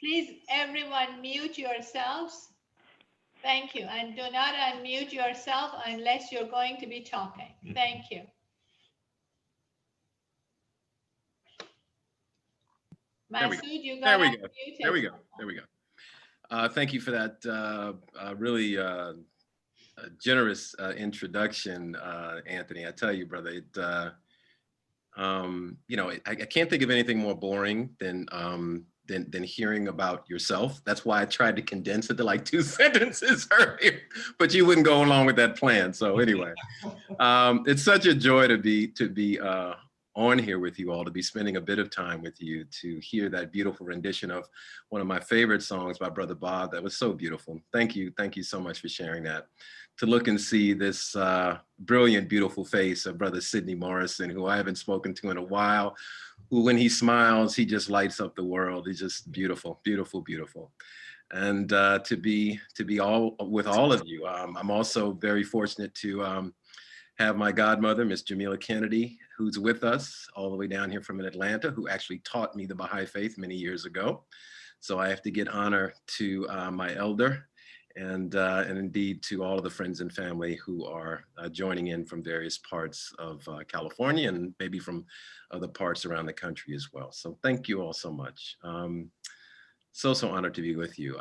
Please, everyone, mute yourselves. Thank you. And do not unmute yourself unless you're going to be talking. Thank you. Masud, you got unmuted. There we go. Thank you for that really generous introduction, Anthony. I tell you, brother, you know, I can't think of anything more boring than hearing about yourself. That's why I tried to condense it to like 2 sentences earlier, but you wouldn't go along with that plan. So anyway, it's such a joy to be on here with you all, to be spending a bit of time with you, to hear that beautiful rendition of one of my favorite songs by Brother Bob. That was so beautiful. Thank you so much for sharing that. To look and see this brilliant, beautiful face of Brother Sidney Morrison, who I haven't spoken to in a while, who when he smiles, he just lights up the world. He's just beautiful, beautiful, beautiful. And to be all with all of you. I'm also very fortunate to have my godmother, Miss Jamila Kennedy, who's with us all the way down here from Atlanta, who actually taught me the Baha'i Faith many years ago. So I have to give honor to my elder, and indeed to all of the friends and family who are joining in from various parts of California and maybe from other parts around the country as well. So thank you all so much. So honored to be with you.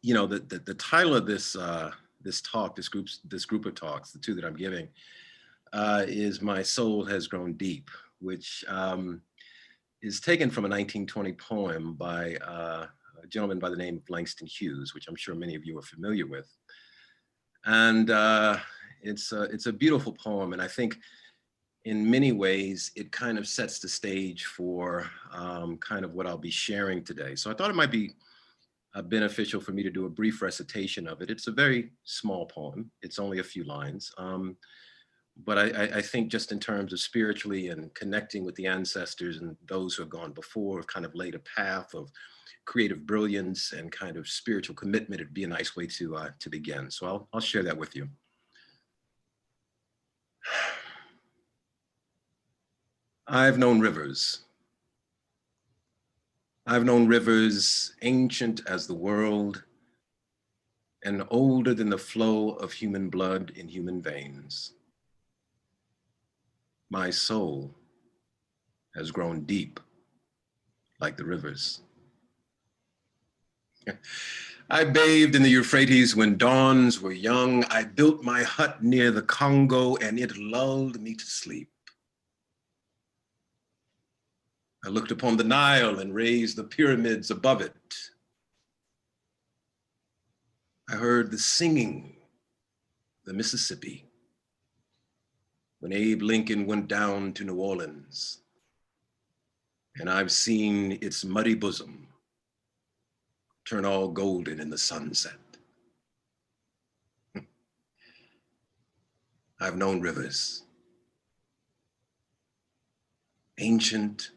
You know, the title of this talk, this group of talks, the 2 that I'm giving, is My Soul Has Grown Deep, which is taken from a 1920 poem by a gentleman by the name of Langston Hughes, which I'm sure many of you are familiar with. And it's a beautiful poem, and I think in many ways it kind of sets the stage for kind of what I'll be sharing today. So I thought it might be beneficial for me to do a brief recitation of it. It's a very small poem. It's only a few lines. But I think just in terms of spiritually and connecting with the ancestors and those who have gone before, have kind of laid a path of creative brilliance and kind of spiritual commitment, it'd be a nice way to begin. So I'll share that with you. I've known rivers. I've known rivers ancient as the world and older than the flow of human blood in human veins. My soul has grown deep like the rivers. I bathed in the Euphrates when dawns were young. I built my hut near the Congo and it lulled me to sleep. I looked upon the Nile and raised the pyramids above it. I heard the singing, the Mississippi, when Abe Lincoln went down to New Orleans, and I've seen its muddy bosom turn all golden in the sunset. I've known rivers, ancient,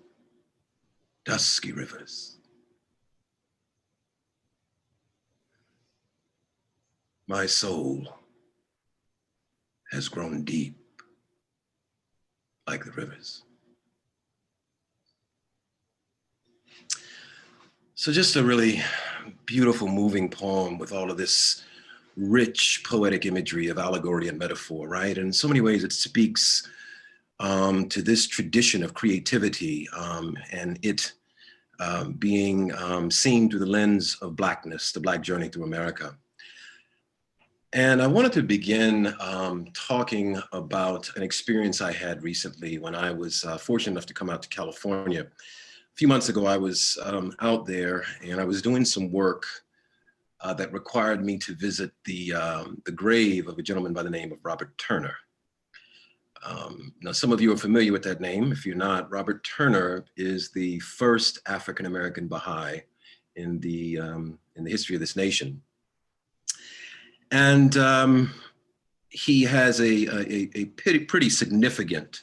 dusky rivers. My soul has grown deep like the rivers. So just a really beautiful, moving poem with all of this rich poetic imagery of allegory and metaphor, right? And in so many ways it speaks to this tradition of creativity and it being seen through the lens of Blackness, the Black journey through America. And I wanted to begin talking about an experience I had recently when I was fortunate enough to come out to California. A few months ago, I was out there and I was doing some work that required me to visit the grave of a gentleman by the name of Robert Turner. Now, some of you are familiar with that name. If you're not, Robert Turner is the first African-American Baha'i in the history of this nation. And he has a pretty significant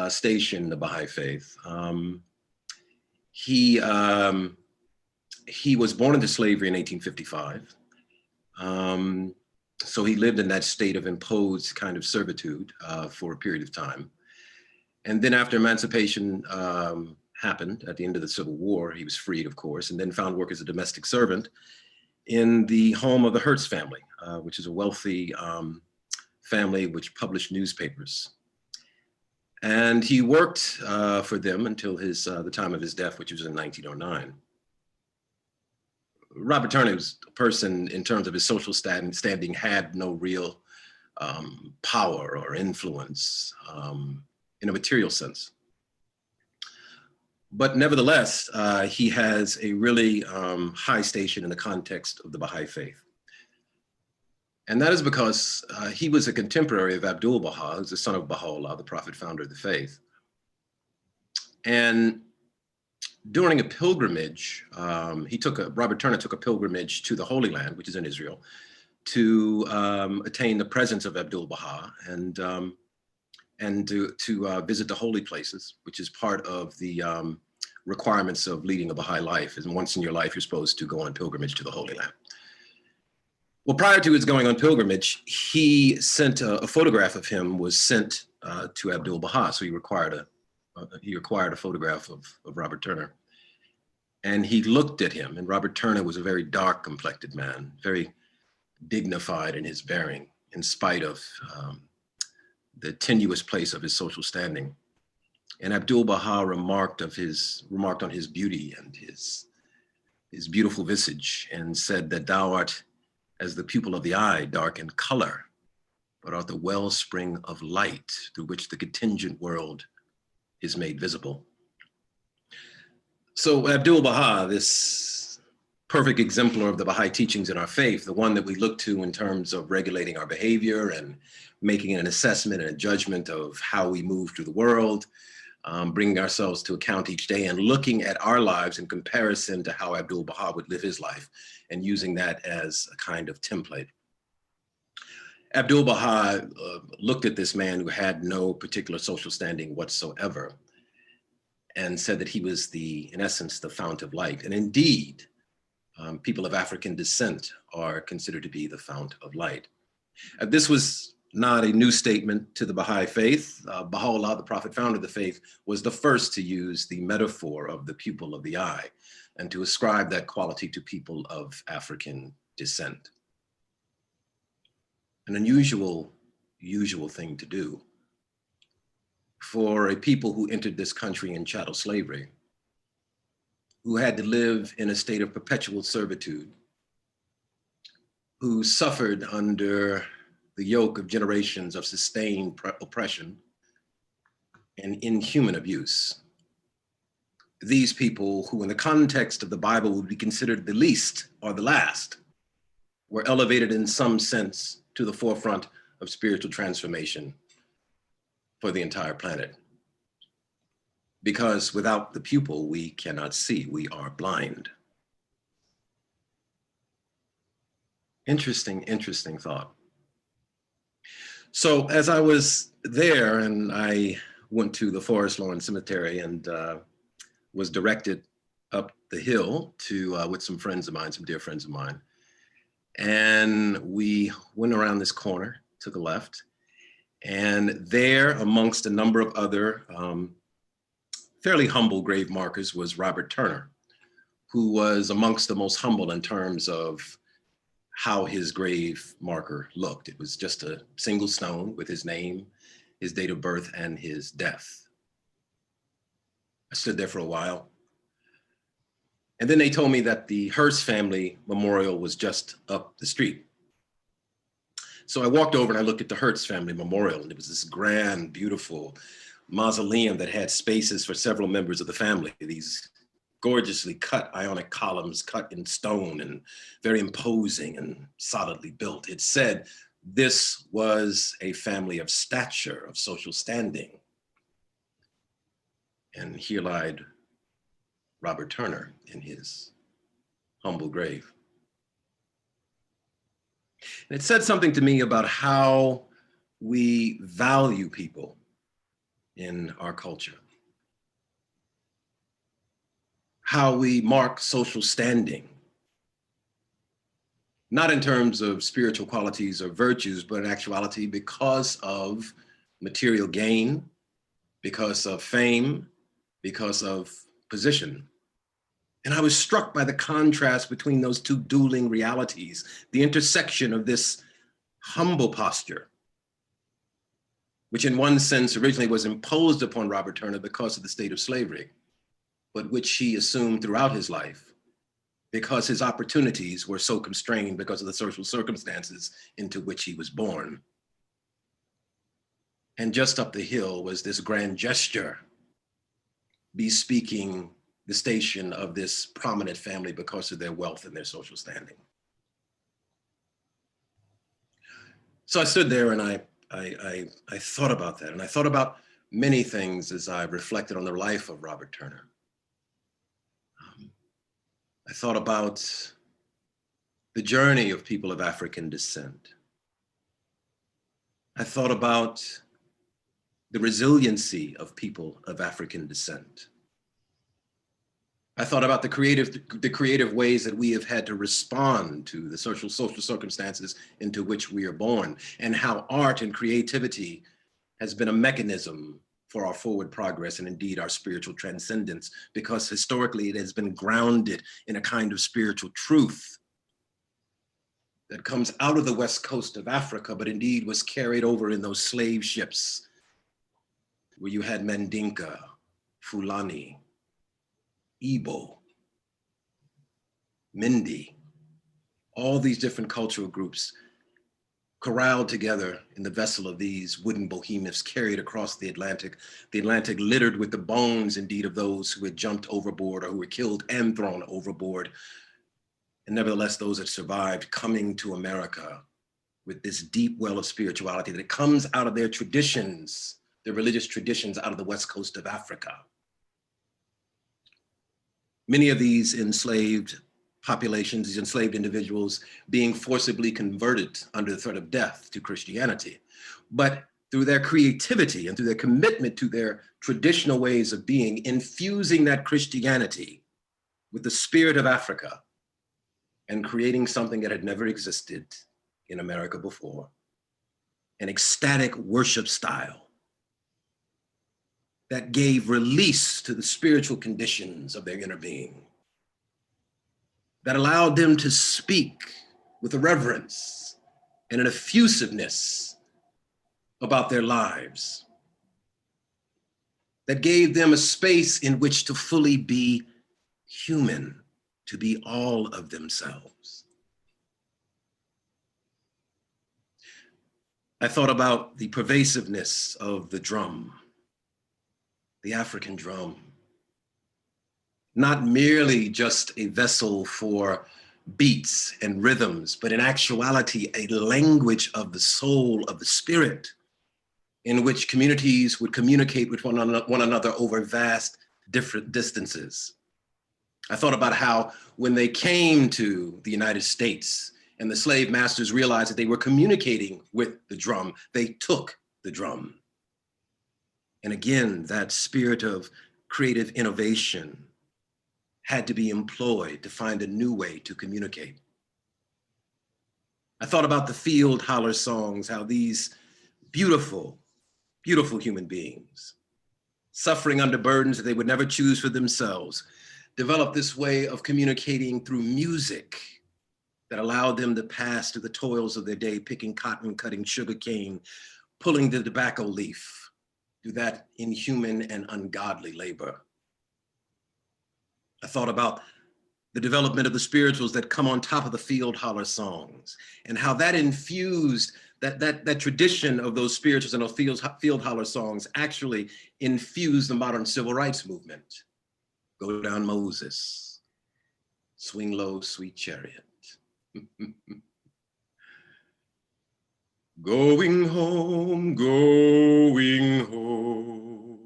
station in the Baha'i faith. He was born into slavery in 1855. So he lived in that state of imposed kind of servitude for a period of time. And then after emancipation happened at the end of the Civil War. He was freed, of course, and then found work as a domestic servant in the home of the Hertz family, which is a wealthy family which published newspapers. And he worked for them until the time of his death, which was in 1909. Robert Turner was a person, in terms of his social standing, had no real power or influence in a material sense. But nevertheless, he has a really high station in the context of the Baha'i faith. And that is because he was a contemporary of Abdul-Baha, who's the son of Baha'u'llah, the prophet founder of the faith. And during a pilgrimage, Robert Turner took a pilgrimage to the Holy Land, which is in Israel, to attain the presence of Abdul-Baha and to visit the holy places, which is part of the requirements of leading a Baha'i life. And once in your life, you're supposed to go on pilgrimage to the Holy Land. Well, prior to his going on pilgrimage, he sent a photograph of him was sent to Abdul-Baha. So he required a photograph of Robert Turner. And he looked at him, and Robert Turner was a very dark complected man, very dignified in his bearing, in spite of the tenuous place of his social standing. And Abdul-Baha remarked on his beauty and his beautiful visage, and said that thou art as the pupil of the eye, dark in color, but art the wellspring of light through which the contingent world is made visible. So Abdul-Baha, this perfect exemplar of the Baha'i teachings in our faith, the one that we look to in terms of regulating our behavior and making an assessment and a judgment of how we move through the world, bringing ourselves to account each day and looking at our lives in comparison to how Abdul-Baha would live his life, and using that as a kind of template. Abdul-Baha looked at this man who had no particular social standing whatsoever and said that he was in essence, the fount of light. And indeed, people of African descent are considered to be the fount of light. This was not a new statement to the Baha'i faith. Baha'u'llah, the prophet founder of the faith, was the first to use the metaphor of the pupil of the eye and to ascribe that quality to people of African descent. An unusual thing to do for a people who entered this country in chattel slavery, who had to live in a state of perpetual servitude, who suffered under the yoke of generations of sustained oppression and inhuman abuse. These people, who in the context of the Bible would be considered the least or the last, were elevated in some sense to the forefront of spiritual transformation for the entire planet. Because without the pupil, we cannot see, we are blind. Interesting thought. So as I was there, and I went to the Forest Lawn Cemetery and was directed up the hill to with some friends of mine, some dear friends of mine. And we went around this corner, took a left, and there, amongst a number of other fairly humble grave markers, was Robert Turner, who was amongst the most humble in terms of how his grave marker looked. It was just a single stone with his name, his date of birth, and his death. I stood there for a while. And then they told me that the Hearst family memorial was just up the street. So I walked over and I looked at the Hertz family memorial, and it was this grand, beautiful mausoleum that had spaces for several members of the family, these gorgeously cut ionic columns cut in stone and very imposing and solidly built. It said this was a family of stature, of social standing. And here lied Robert Turner in his humble grave. And it said something to me about how we value people in our culture, how we mark social standing, not in terms of spiritual qualities or virtues, but in actuality because of material gain, because of fame, because of position. And I was struck by the contrast between those two dueling realities, the intersection of this humble posture, which in one sense originally was imposed upon Robert Turner because of the state of slavery, but which he assumed throughout his life because his opportunities were so constrained because of the social circumstances into which he was born. And just up the hill was this grand gesture bespeaking the station of this prominent family because of their wealth and their social standing. So I stood there and I thought about that, and I thought about many things as I reflected on the life of Robert Turner. I thought about the journey of people of African descent. I thought about the resiliency of people of African descent. I thought about the creative ways that we have had to respond to the social circumstances into which we are born, and how art and creativity has been a mechanism for our forward progress and indeed our spiritual transcendence, because historically it has been grounded in a kind of spiritual truth that comes out of the west coast of Africa, but indeed was carried over in those slave ships where you had Mandinka, Fulani, Igbo, Mindi, all these different cultural groups corralled together in the vessel of these wooden behemoths carried across the Atlantic littered with the bones indeed of those who had jumped overboard or who were killed and thrown overboard. And nevertheless, those that survived coming to America with this deep well of spirituality that comes out of their traditions, their religious traditions out of the west coast of Africa. Many of these enslaved populations, these enslaved individuals being forcibly converted under the threat of death to Christianity. But through their creativity and through their commitment to their traditional ways of being, infusing that Christianity with the spirit of Africa and creating something that had never existed in America before, an ecstatic worship style that gave release to the spiritual conditions of their inner being, that allowed them to speak with a reverence and an effusiveness about their lives, that gave them a space in which to fully be human, to be all of themselves. I thought about the pervasiveness of the drum, the African drum, not merely just a vessel for beats and rhythms, but in actuality, a language of the soul, of the spirit, in which communities would communicate with one another over vast different distances. I thought about how when they came to the United States and the slave masters realized that they were communicating with the drum, they took the drum. And again, that spirit of creative innovation had to be employed to find a new way to communicate. I thought about the field holler songs, how these beautiful, beautiful human beings, suffering under burdens that they would never choose for themselves, developed this way of communicating through music that allowed them to pass through the toils of their day, picking cotton, cutting sugarcane, pulling the tobacco leaf, through that inhuman and ungodly labor. I thought about the development of the spirituals that come on top of the field holler songs, and how that infused, that tradition of those spirituals and those field holler songs actually infused the modern civil rights movement. Go down Moses, swing low, sweet chariot. Going home, going home.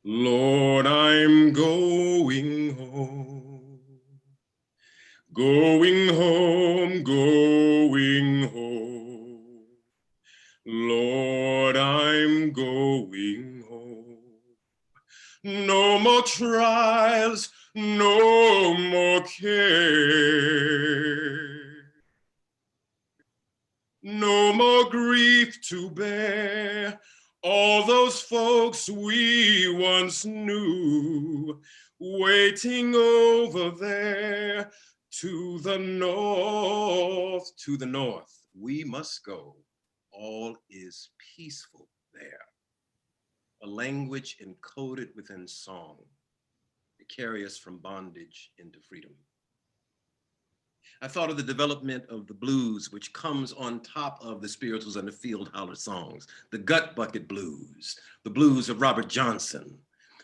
Lord, I'm going home. Going home, going home. Lord, I'm going home. No more trials, no more care. No more grief to bear, All those folks we once knew, waiting over there to the north. To the north we must go. All is peaceful there. A language encoded within song to carry us from bondage into freedom. I thought of the development of the blues, which comes on top of the spirituals and the field holler songs, the gut bucket blues, the blues of Robert Johnson,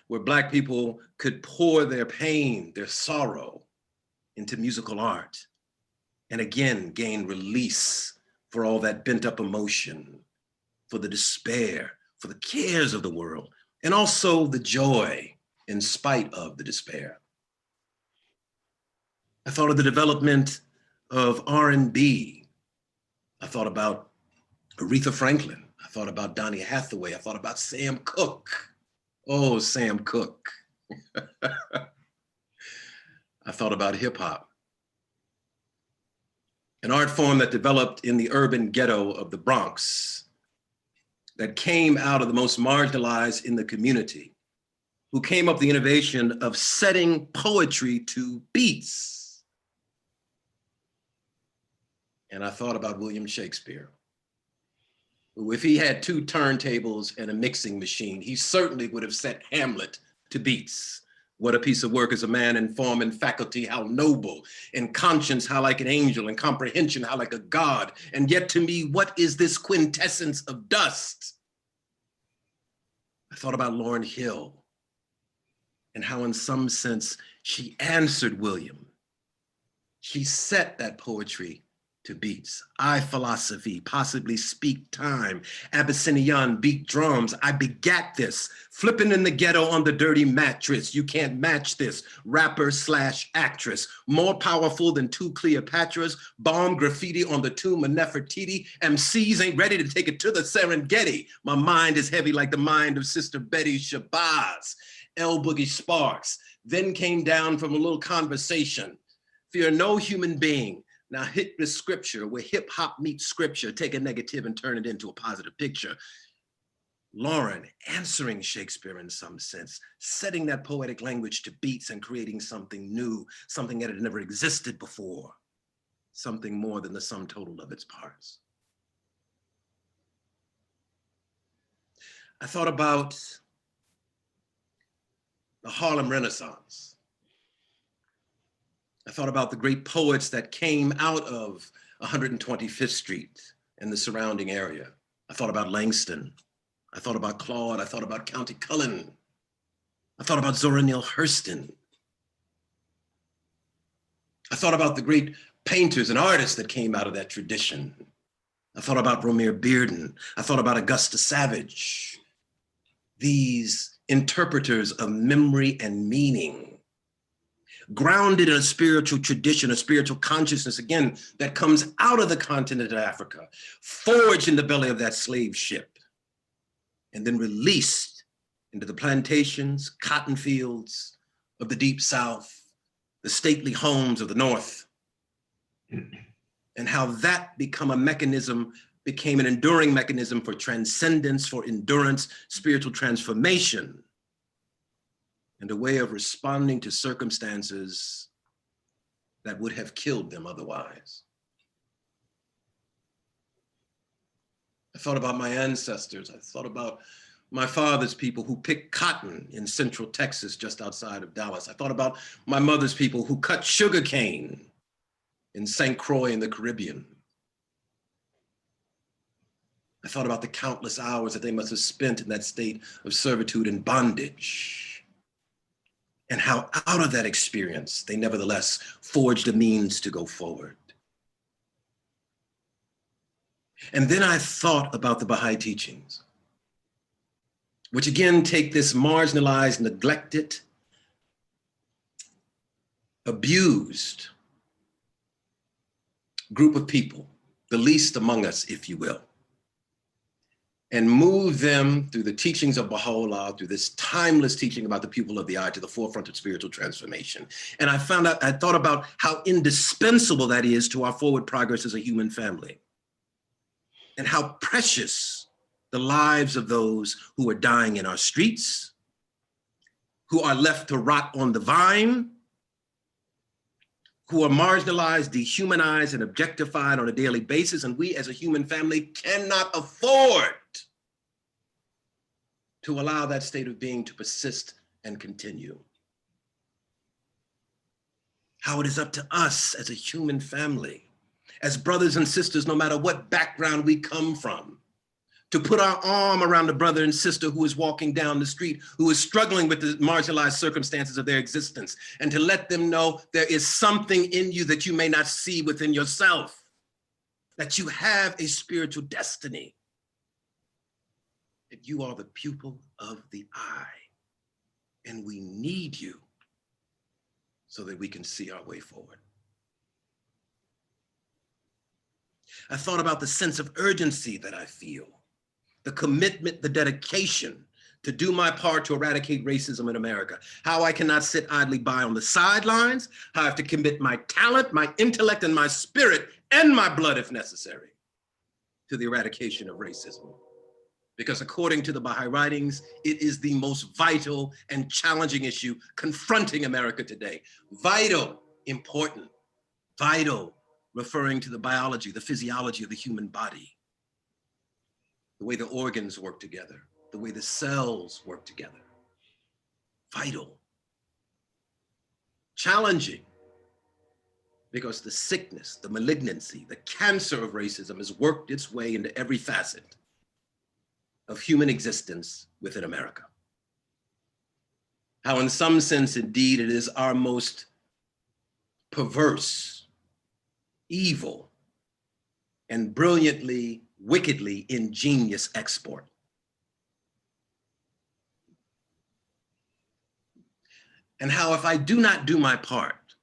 where Black people could pour their pain, their sorrow into musical art, and again gain release for all that bent up emotion, for the despair, for the cares of the world, and also the joy in spite of the despair. I thought of the development of R&B. I thought about Aretha Franklin. I thought about Donny Hathaway. I thought about Sam Cooke. Oh, Sam Cooke. I thought about hip hop, an art form that developed in the urban ghetto of the Bronx, that came out of the most marginalized in the community, who came up with the innovation of setting poetry to beats. And I thought about William Shakespeare, who, if he had 2 turntables and a mixing machine, he certainly would have set Hamlet to beats. What a piece of work is a man in form and faculty, how noble, in conscience, how like an angel, in comprehension, how like a god. And yet to me, what is this quintessence of dust? I thought about Lauryn Hill and how in some sense she answered William. She set that poetry to beats. I philosophy, possibly speak time, Abyssinian beat drums. I begat this, flipping in the ghetto on the dirty mattress. You can't match this, rapper / actress. More powerful than 2 Cleopatras, bomb graffiti on the tomb of Nefertiti. MCs ain't ready to take it to the Serengeti. My mind is heavy like the mind of Sister Betty Shabazz. L Boogie Sparks, then came down from a little conversation. Fear no human being. Now hit the scripture where hip hop meets scripture, take a negative and turn it into a positive picture. Lauren answering Shakespeare in some sense, setting that poetic language to beats and creating something new, something that had never existed before, something more than the sum total of its parts. I thought about the Harlem Renaissance. I thought about the great poets that came out of 125th Street and the surrounding area. I thought about Langston. I thought about Claude. I thought about County Cullen. I thought about Zora Neale Hurston. I thought about the great painters and artists that came out of that tradition. I thought about Romare Bearden. I thought about Augusta Savage. These interpreters of memory and meaning, grounded in a spiritual tradition, a spiritual consciousness, again, that comes out of the continent of Africa, forged in the belly of that slave ship, and then released into the plantations, cotton fields of the deep South, the stately homes of the North, and how that became an enduring mechanism for transcendence, for endurance, spiritual transformation, and a way of responding to circumstances that would have killed them otherwise. I thought about my ancestors. I thought about my father's people who picked cotton in Central Texas, just outside of Dallas. I thought about my mother's people who cut sugarcane in St. Croix in the Caribbean. I thought about the countless hours that they must have spent in that state of servitude and bondage, and how out of that experience, they nevertheless forged a means to go forward. And then I thought about the Baha'i teachings, which again take this marginalized, neglected, abused group of people, the least among us, if you will, and move them through the teachings of Baha'u'llah, through this timeless teaching about the pupil of the eye to the forefront of spiritual transformation. And I thought about how indispensable that is to our forward progress as a human family, and how precious the lives of those who are dying in our streets, who are left to rot on the vine, who are marginalized, dehumanized, and objectified on a daily basis. And we as a human family cannot afford to allow that state of being to persist and continue. How it is up to us as a human family, as brothers and sisters, no matter what background we come from, to put our arm around a brother and sister who is walking down the street, who is struggling with the marginalized circumstances of their existence, and to let them know there is something in you that you may not see within yourself, that you have a spiritual destiny, that you are the pupil of the eye, and we need you so that we can see our way forward. I thought about the sense of urgency that I feel, the commitment, the dedication to do my part to eradicate racism in America, how I cannot sit idly by on the sidelines, how I have to commit my talent, my intellect, and my spirit, and my blood if necessary, to the eradication of racism. Because according to the Baha'i writings, it is the most vital and challenging issue confronting America today. Vital, important, vital, referring to the biology, the physiology of the human body, the way the organs work together, the way the cells work together. Vital. Challenging, because the sickness, the malignancy, the cancer of racism has worked its way into every facet of human existence within America. How in some sense, indeed, it is our most perverse, evil, and brilliantly, wickedly ingenious export. And how if I do not do my part,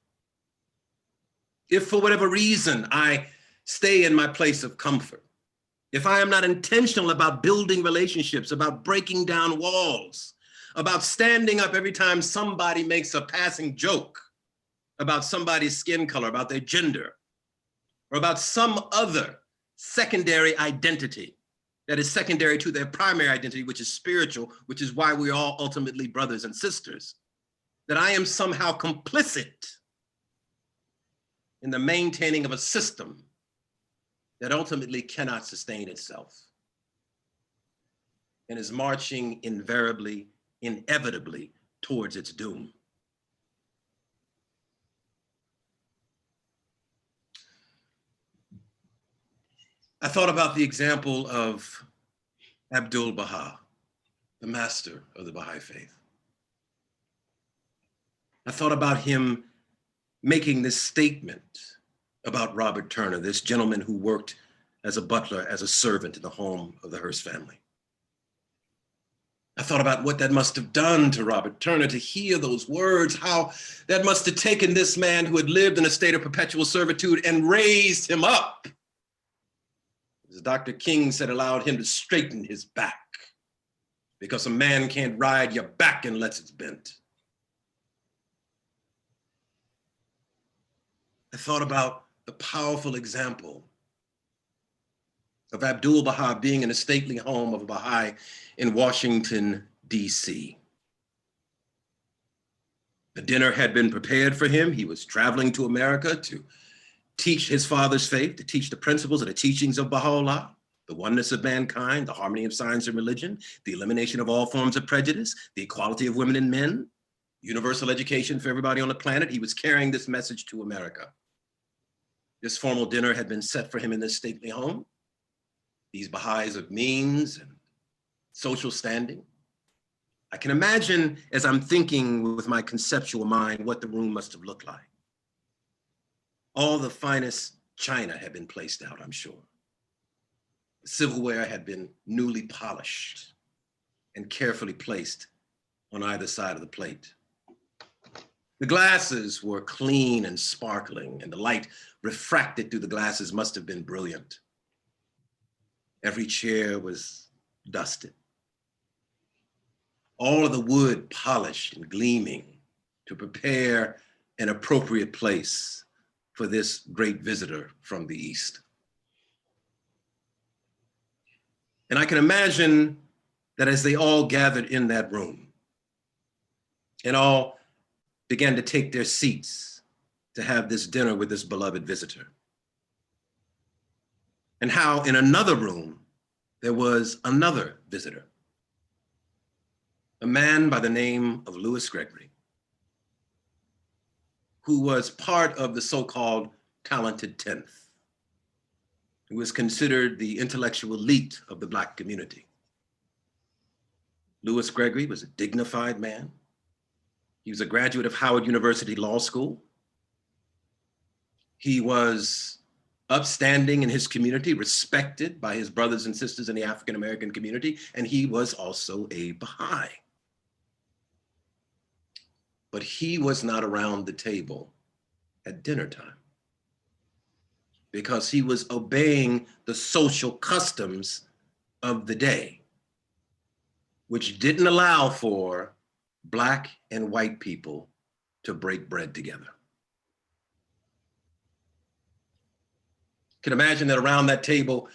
if for whatever reason I stay in my place of comfort, if I am not intentional about building relationships, about breaking down walls, about standing up every time somebody makes a passing joke about somebody's skin color, about their gender, or about some other secondary identity that is secondary to their primary identity, which is spiritual, which is why we're all ultimately brothers and sisters, that I am somehow complicit in the maintaining of a system that ultimately cannot sustain itself and is marching invariably, inevitably towards its doom. I thought about the example of Abdul-Baha, the master of the Baha'i faith. I thought about him making this statement about Robert Turner, this gentleman who worked as a butler, as a servant in the home of the Hearst family. I thought about what that must have done to Robert Turner to hear those words, how that must have taken this man who had lived in a state of perpetual servitude and raised him up. As Dr. King said, allowed him to straighten his back, because a man can't ride your back unless it's bent. I thought about the powerful example of Abdul-Baha being in a stately home of a Baha'i in Washington, D.C. The dinner had been prepared for him. He was traveling to America to teach his father's faith, to teach the principles and the teachings of Baha'u'llah, the oneness of mankind, the harmony of science and religion, the elimination of all forms of prejudice, the equality of women and men, universal education for everybody on the planet. He was carrying this message to America. This formal dinner had been set for him in this stately home. These Baha'is of means and social standing. I can imagine, as I'm thinking with my conceptual mind, what the room must have looked like. All the finest china had been placed out, I'm sure. The silverware had been newly polished and carefully placed on either side of the plate. The glasses were clean and sparkling, and the light refracted through the glasses must have been brilliant. Every chair was dusted. All of the wood polished and gleaming to prepare an appropriate place for this great visitor from the East. And I can imagine that as they all gathered in that room and all began to take their seats to have this dinner with this beloved visitor, and how in another room there was another visitor, a man by the name of Louis Gregory, who was part of the so-called talented 10th, who was considered the intellectual elite of the Black community. Louis Gregory was a dignified man. He was a graduate of Howard University Law School. He was upstanding in his community, respected by his brothers and sisters in the African-American community, and he was also a Baha'i. But he was not around the table at dinner time because he was obeying the social customs of the day, which didn't allow for Black and white people to break bread together. Can imagine that around that table,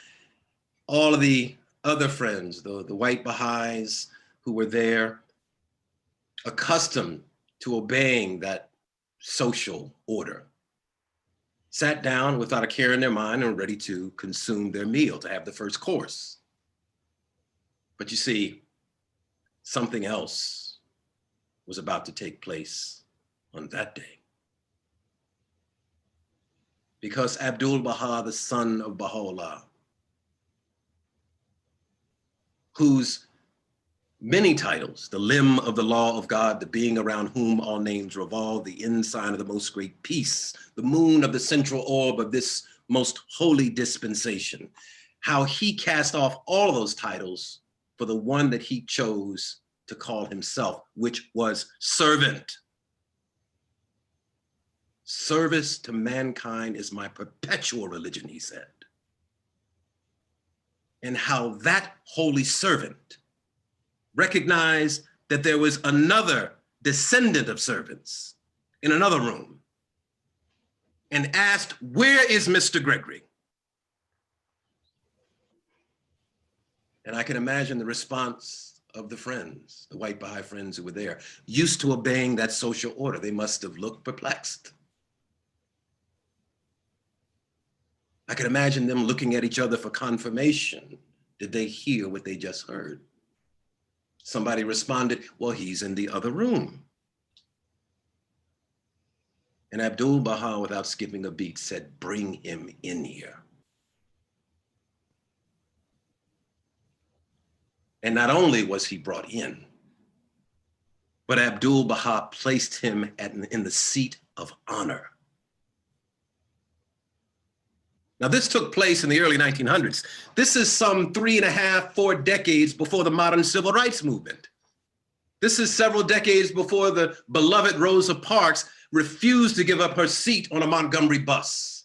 all of the other friends, the white Baha'is who were there, accustomed to obeying that social order, sat down without a care in their mind and ready to consume their meal, to have the first course. But you see, something else was about to take place on that day. Because Abdul-Baha, the son of Baha'u'llah, whose many titles, the limb of the law of God, the being around whom all names revolve, the ensign of the most great peace, the moon of the central orb of this most holy dispensation, how he cast off all of those titles for the one that he chose to call himself, which was servant. Service to mankind is my perpetual religion, he said. And how that holy servant recognized that there was another descendant of servants in another room and asked, "Where is Mr. Gregory?" And I can imagine the response of the friends, the white Baha'i friends who were there, used to obeying that social order. They must have looked perplexed. I can imagine them looking at each other for confirmation. Did they hear what they just heard? Somebody responded, "Well, he's in the other room." And Abdul-Baha, without skipping a beat, said, "Bring him in here." And not only was he brought in, but Abdul-Baha placed him in the seat of honor. Now, this took place in the early 1900s. This is some 3.5, 4 decades before the modern civil rights movement. This is several decades before the beloved Rosa Parks refused to give up her seat on a Montgomery bus.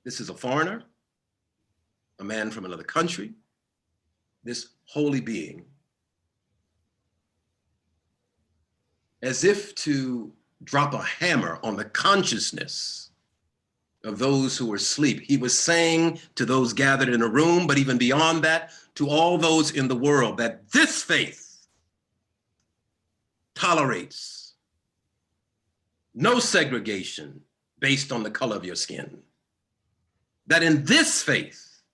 This is a foreigner, a man from another country, this holy being, as if to drop a hammer on the consciousness of those who were asleep. He was saying to those gathered in a room, but even beyond that, to all those in the world, that this faith tolerates no segregation based on the color of your skin. That in this faith,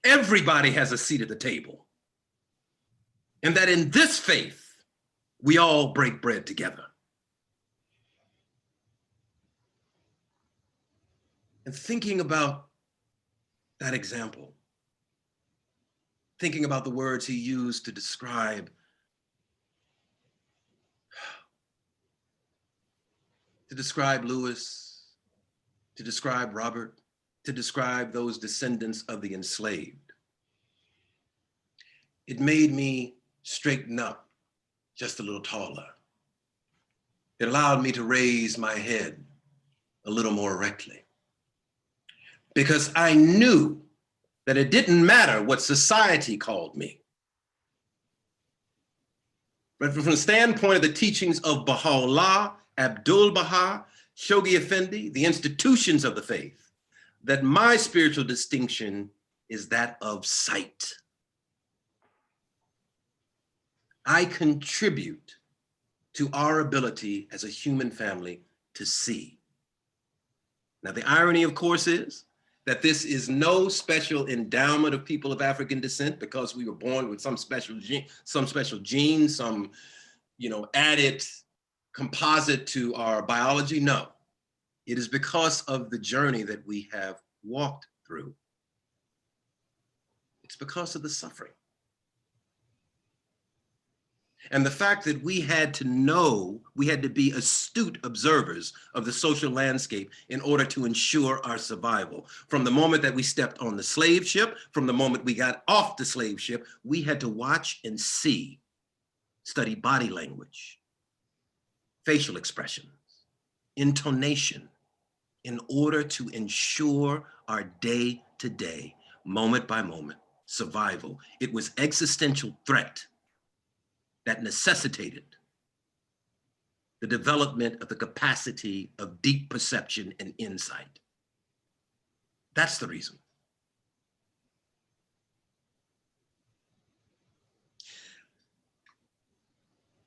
everybody has a seat at the table. And that in this faith, we all break bread together. And thinking about that example, thinking about the words he used to describe Lewis, to describe Robert, to describe those descendants of the enslaved, it made me straighten up just a little taller. It allowed me to raise my head a little more erectly, because I knew that it didn't matter what society called me. But from the standpoint of the teachings of Baha'u'llah, Abdul-Baha, Shoghi Effendi, the institutions of the faith, that my spiritual distinction is that of sight. I contribute to our ability as a human family to see. Now, the irony, of course, is that this is no special endowment of people of African descent because we were born with some special gene, some added composite to our biology. No, it is because of the journey that we have walked through. It's because of the suffering. And the fact that we had to be astute observers of the social landscape in order to ensure our survival. From the moment that we stepped on the slave ship, from the moment we got off the slave ship, we had to watch and see, study body language, facial expressions, intonation, in order to ensure our day-to-day, moment-by-moment survival. It was existential threat that necessitated the development of the capacity of deep perception and insight. That's the reason.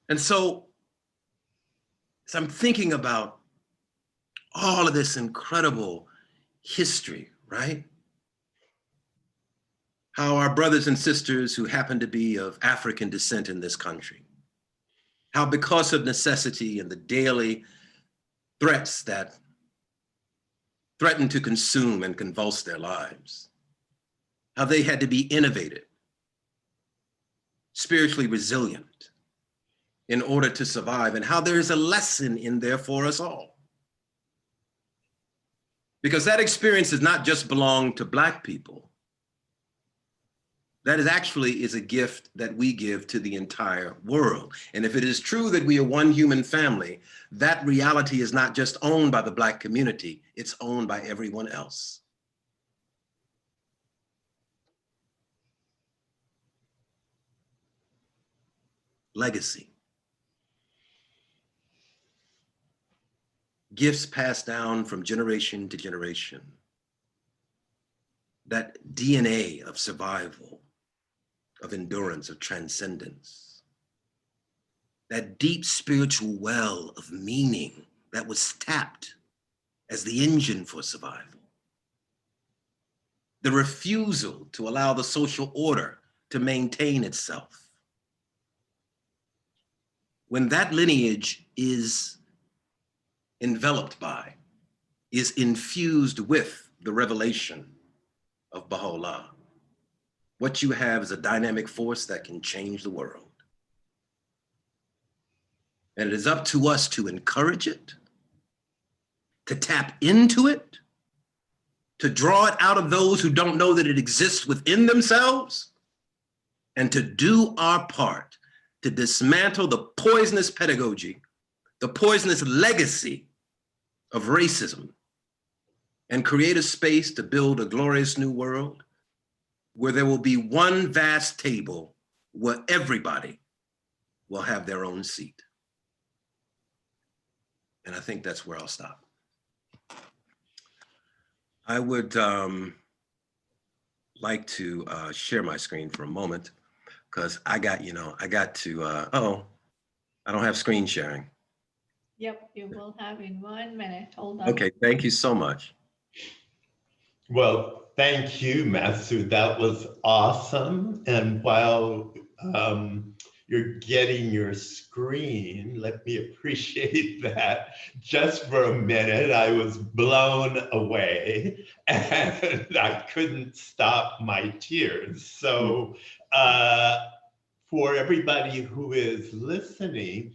And so, as I'm thinking about all of this incredible history, right? How our brothers and sisters who happen to be of African descent in this country, how because of necessity and the daily threats that threaten to consume and convulse their lives, how they had to be innovative, spiritually resilient in order to survive, and how there is a lesson in there for us all. Because that experience does not just belong to Black people. That is a gift that we give to the entire world. And if it is true that we are one human family, that reality is not just owned by the Black community, it's owned by everyone else. Legacy. Gifts passed down from generation to generation. That DNA of survival, of endurance, of transcendence. That deep spiritual well of meaning that was tapped as the engine for survival. The refusal to allow the social order to maintain itself. When that lineage is enveloped by, is infused with the revelation of Baha'u'llah, what you have is a dynamic force that can change the world. And it is up to us to encourage it, to tap into it, to draw it out of those who don't know that it exists within themselves, and to do our part to dismantle the poisonous pedagogy, the poisonous legacy of racism, and create a space to build a glorious new world where there will be one vast table where everybody will have their own seat. And I think that's where I'll stop. I would like to share my screen for a moment because I don't have screen sharing. Yep, you will have in 1 minute. Hold on. Okay, thank you so much. Well, thank you, Masud. That was awesome. And while you're getting your screen, let me appreciate that. Just for a minute, I was blown away and I couldn't stop my tears. So for everybody who is listening,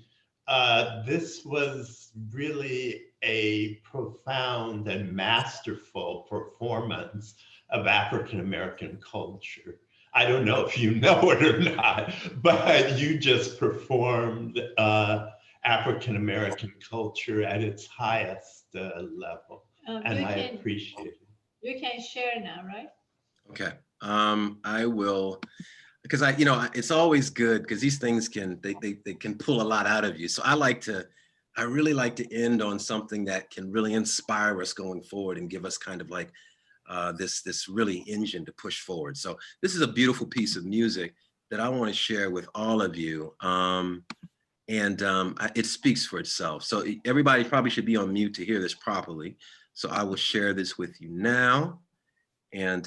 this was really a profound and masterful performance of African-American culture. I don't know if you know it or not, but you just performed African-American culture at its highest level, and I appreciate it. You can share now, right? Okay, I will, because it's always good because these things can pull a lot out of you. So I really like to end on something that can really inspire us going forward and give us kind of like this really engine to push forward. So this is a beautiful piece of music that I want to share with all of you. It speaks for itself. So everybody probably should be on mute to hear this properly. So I will share this with you now. And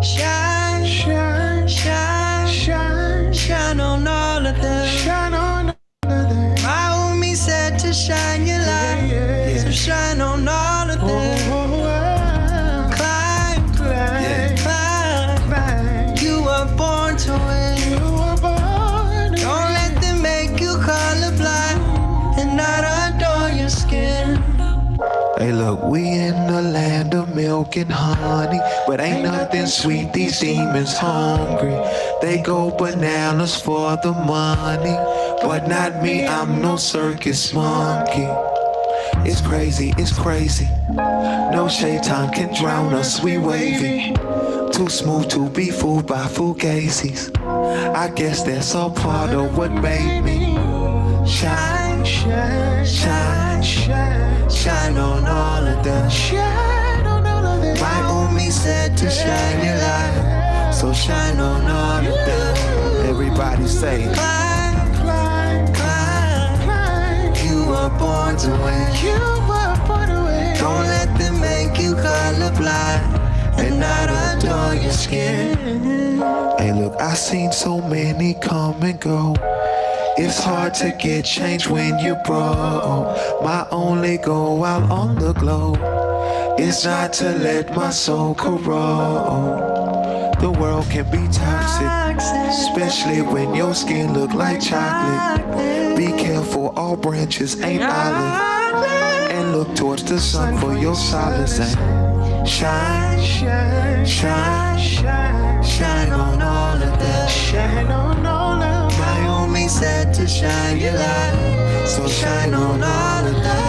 shine, shine, shine, shine, shine on all of them. Shine on all of them. My homie said to shine your light, so shine on all of them. Climb, climb, climb. You were born to win. Don't let them make you colorblind and not adore your skin. Hey look, we in the land of milk and honey, but ain't nothing sweet, these demons hungry. They go bananas for the money, but not me, I'm no circus monkey. It's crazy, it's crazy. No shade time can drown us, we wavy. Too smooth to be fooled by fugazis. I guess that's all part of what made me shine, shine, shine, shine, shine on all of them. Shine on all of them. My homie said to shine your light, so shine on all of them. Everybody say, climb, climb, climb, climb. You were born to win. You were born to win. Don't let them make you colorblind and not adore your skin. Hey look, I seen so many come and go. It's hard to get change when you broke. My only goal while on the globe is not to let my soul corrode. The world can be toxic, especially when your skin look like chocolate. Be careful, all branches ain't olive. And look towards the sun for your solace. And shine, shine, shine, shine, shine on all of them. Shine on all of them. My homie said to shine your light, so shine on all of them.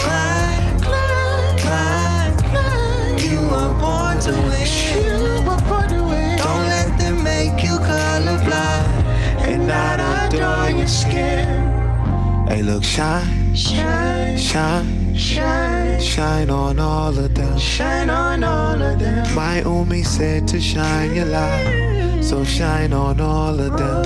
Climb, climb, climb, climb. You were born to win. Don't let them make you colorblind and not adore your skin. Hey look, shine, shine, shine, shine, shine on all of them. Shine on all of them. My homie said to shine your light, so shine on all of them.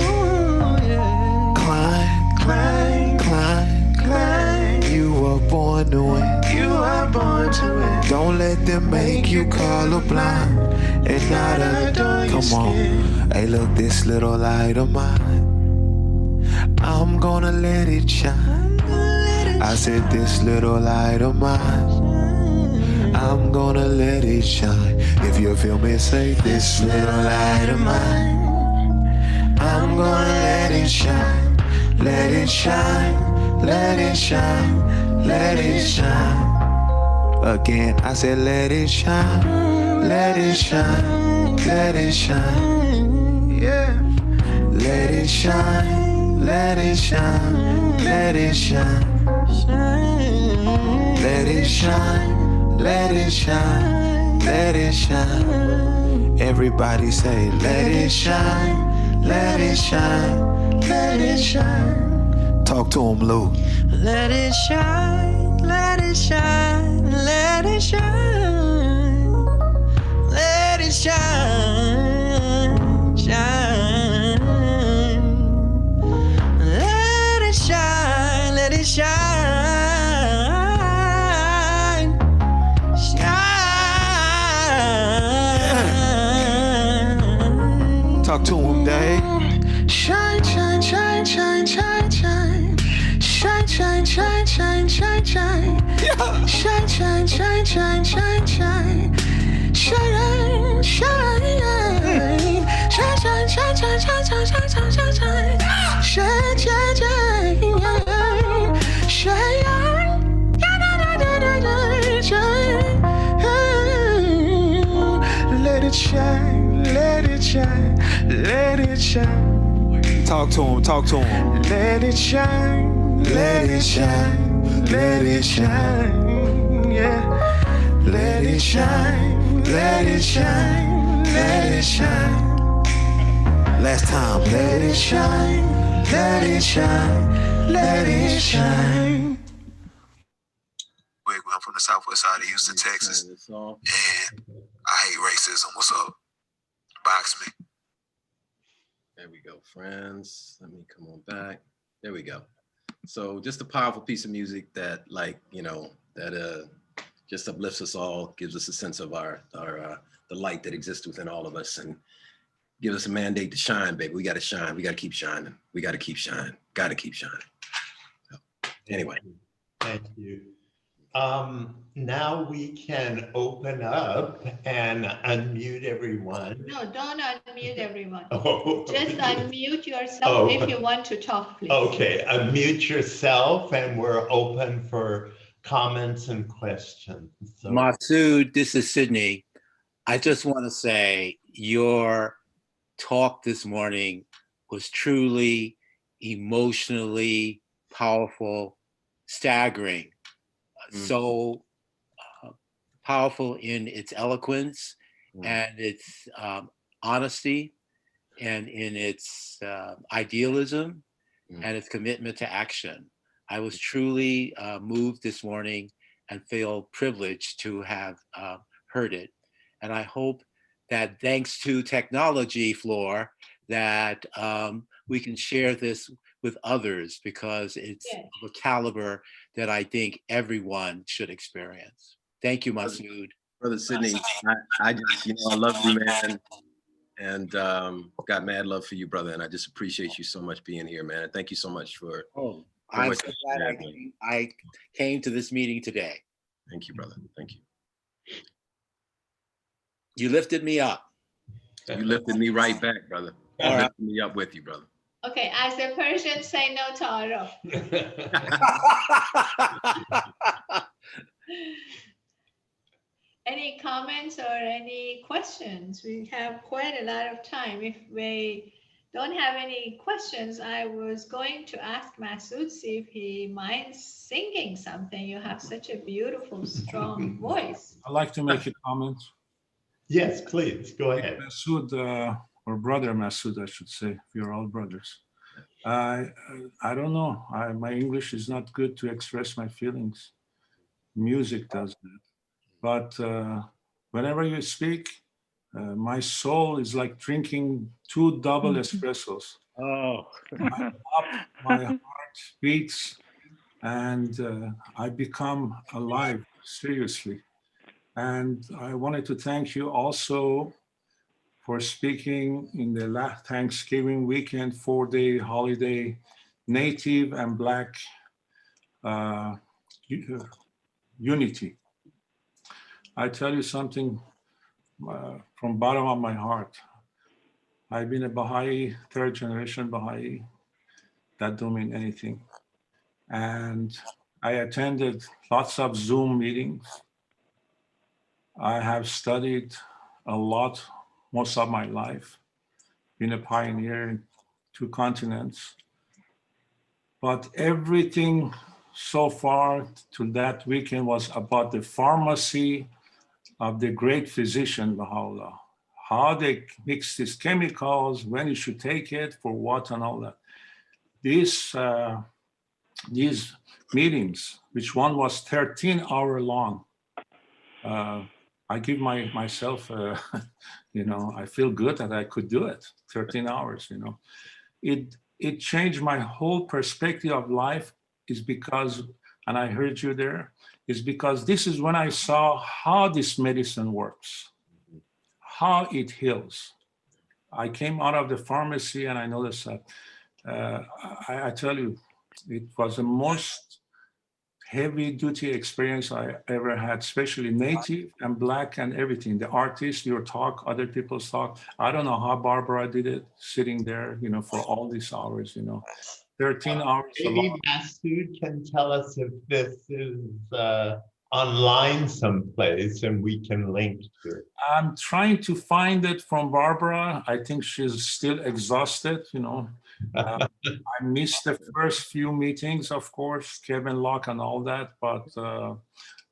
Climb, climb, climb, climb. You were born to win. You were born to win. Don't let them make you colorblind and not adore your skin. Come on, hey look, this little light of mine, I'm gonna let it shine. I said this little light of mine, I'm gonna let it shine. If you feel me, say this little light of mine, I'm gonna let it shine. Let it shine, let it shine, let it shine. Again, I said let it shine, let it shine, let it shine. Yeah. Let it shine, let it shine, let it shine. Let it shine, let it shine, let it shine. Everybody say, let it shine, let it shine, let it shine. Talk to him, Lou. Let it shine, let it shine, let it shine. Let it shine, shine. Let it shine, let it shine. Talk to him, Dave. Shine, shine, shine, shine, shine, shine. Shine, shine, shine, shine, shine, shine. Yeah. Shine, shine, shine, shine, shine, shine. Shine, shine. Shine, shine, shine, shine, shine, shine, shine, shine, shine, shine. Shine, shine, shine. Shine. Let it shine, let it shine, let it shine. Talk to him, talk to him. Let it shine, let it shine, let it shine, yeah. Let it shine, let it shine, let it shine. Last time. Let it shine, let it shine, let it shine. Wait, I'm from the southwest side of Houston, Texas. And I hate racism. What's up? Box me. There we go, friends. Let me come on back. There we go. So just a powerful piece of music that, like, you know, that just uplifts us all, gives us a sense of our the light that exists within all of us, and gives us a mandate to shine, baby. We got to shine. We got to keep shining. We got to keep shining. Got to keep shining. So, anyway. Thank you. Now we can open up and unmute everyone. No, don't unmute everyone. Oh. Just unmute yourself if you want to talk, please. Okay, unmute yourself and we're open for comments and questions. So. Masud, this is Sydney. I just want to say your talk this morning was truly emotionally powerful, staggering, so powerful in its eloquence and its honesty and in its idealism and its commitment to action. I was truly moved this morning and feel privileged to have heard it. And I hope that thanks to technology, Floor, that we can share this with others, because it's of a caliber that I think everyone should experience. Thank you, Masud. Brother Sydney, I just, you know, I love you, man. And got mad love for you, brother. And I just appreciate you so much being here, man. Thank you so much for. Oh, I'm so glad I came to this meeting today. Thank you, brother. Thank you. You lifted me up. You lifted me right back, brother. You lifted me up with you, brother. Okay, as the Persians say, no ta'aruf. Any comments or any questions? We have quite a lot of time. If we don't have any questions, I was going to ask Masud, see if he minds singing something. You have such a beautiful, strong voice. I'd like to make a comment. Yes, please, go ahead. Masud, or brother Masud, I should say, we are all brothers. I don't know, my English is not good to express my feelings. Music does that. But whenever you speak, my soul is like drinking 2 double espressos. Oh. My heart beats and I become alive, seriously. And I wanted to thank you also for speaking in the last Thanksgiving weekend, 4-day holiday, Native and Black unity. I tell you something from bottom of my heart. I've been a Baha'i, 3rd generation Baha'i. That don't mean anything. And I attended lots of Zoom meetings. I have studied a lot, most of my life, been a pioneer in 2 continents. But everything so far to that weekend was about the pharmacy of the great physician, Baha'u'llah. How they mix these chemicals, when you should take it, for what and all that. These meetings, which one was 13-hour long, I give myself, you know, I feel good that I could do it, 13 hours, you know. It changed my whole perspective of life, is because, and I heard you there, is because this is when I saw how this medicine works, how it heals. I came out of the pharmacy and I noticed that, I tell you, it was the most heavy duty experience I ever had, especially Native and Black and everything. The artists, your talk, other people's talk. I don't know how Barbara did it, sitting there, you know, for all these hours, you know, 13 hours. Maybe Masud can tell us if this is online someplace and we can link to it. I'm trying to find it from Barbara. I think she's still exhausted, you know. I missed the first few meetings, of course, Kevin Locke and all that, but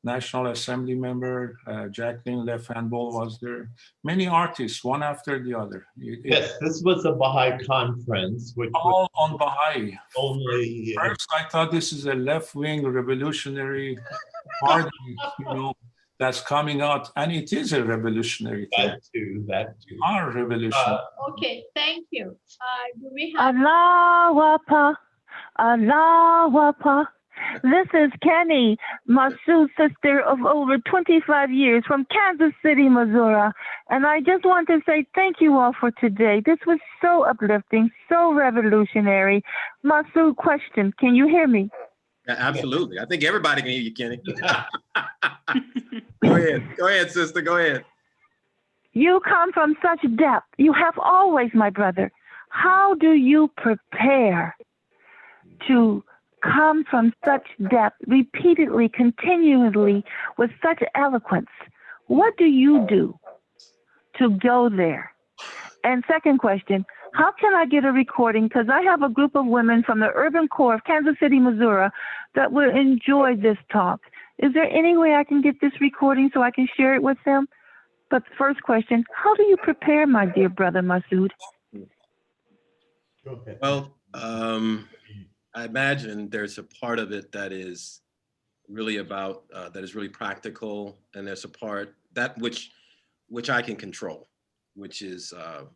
National Assembly member, Jacqueline Lefenbol was there. Many artists, one after the other. Yes, this was a Baha'i conference, which was All on Baha'i. only First, I thought this is a left-wing revolutionary party, that's coming out, and it is a revolutionary thing. that too. Our revolution. Okay, thank you. Do we have? Allah Akbar, Allah Akbar. This is Kenny, Masud's sister of over 25 years from Kansas City, Missouri. And I just want to say thank you all for today. This was so uplifting, so revolutionary. Masud, question, can you hear me? Yeah, absolutely. I think everybody can hear you, Kenny. Go ahead, sister, go ahead. You come from such depth. You have always, my brother. How do you prepare to come from such depth repeatedly, continually, with such eloquence? What do you do to go there? And second question, how can I get a recording? Because I have a group of women from the urban core of Kansas City, Missouri that will enjoy this talk. Is there any way I can get this recording so I can share it with them? But the first question, how do you prepare, my dear brother Masud? Well, I imagine there's a part of it that is really about, that is really practical, and there's a part that which I can control, which is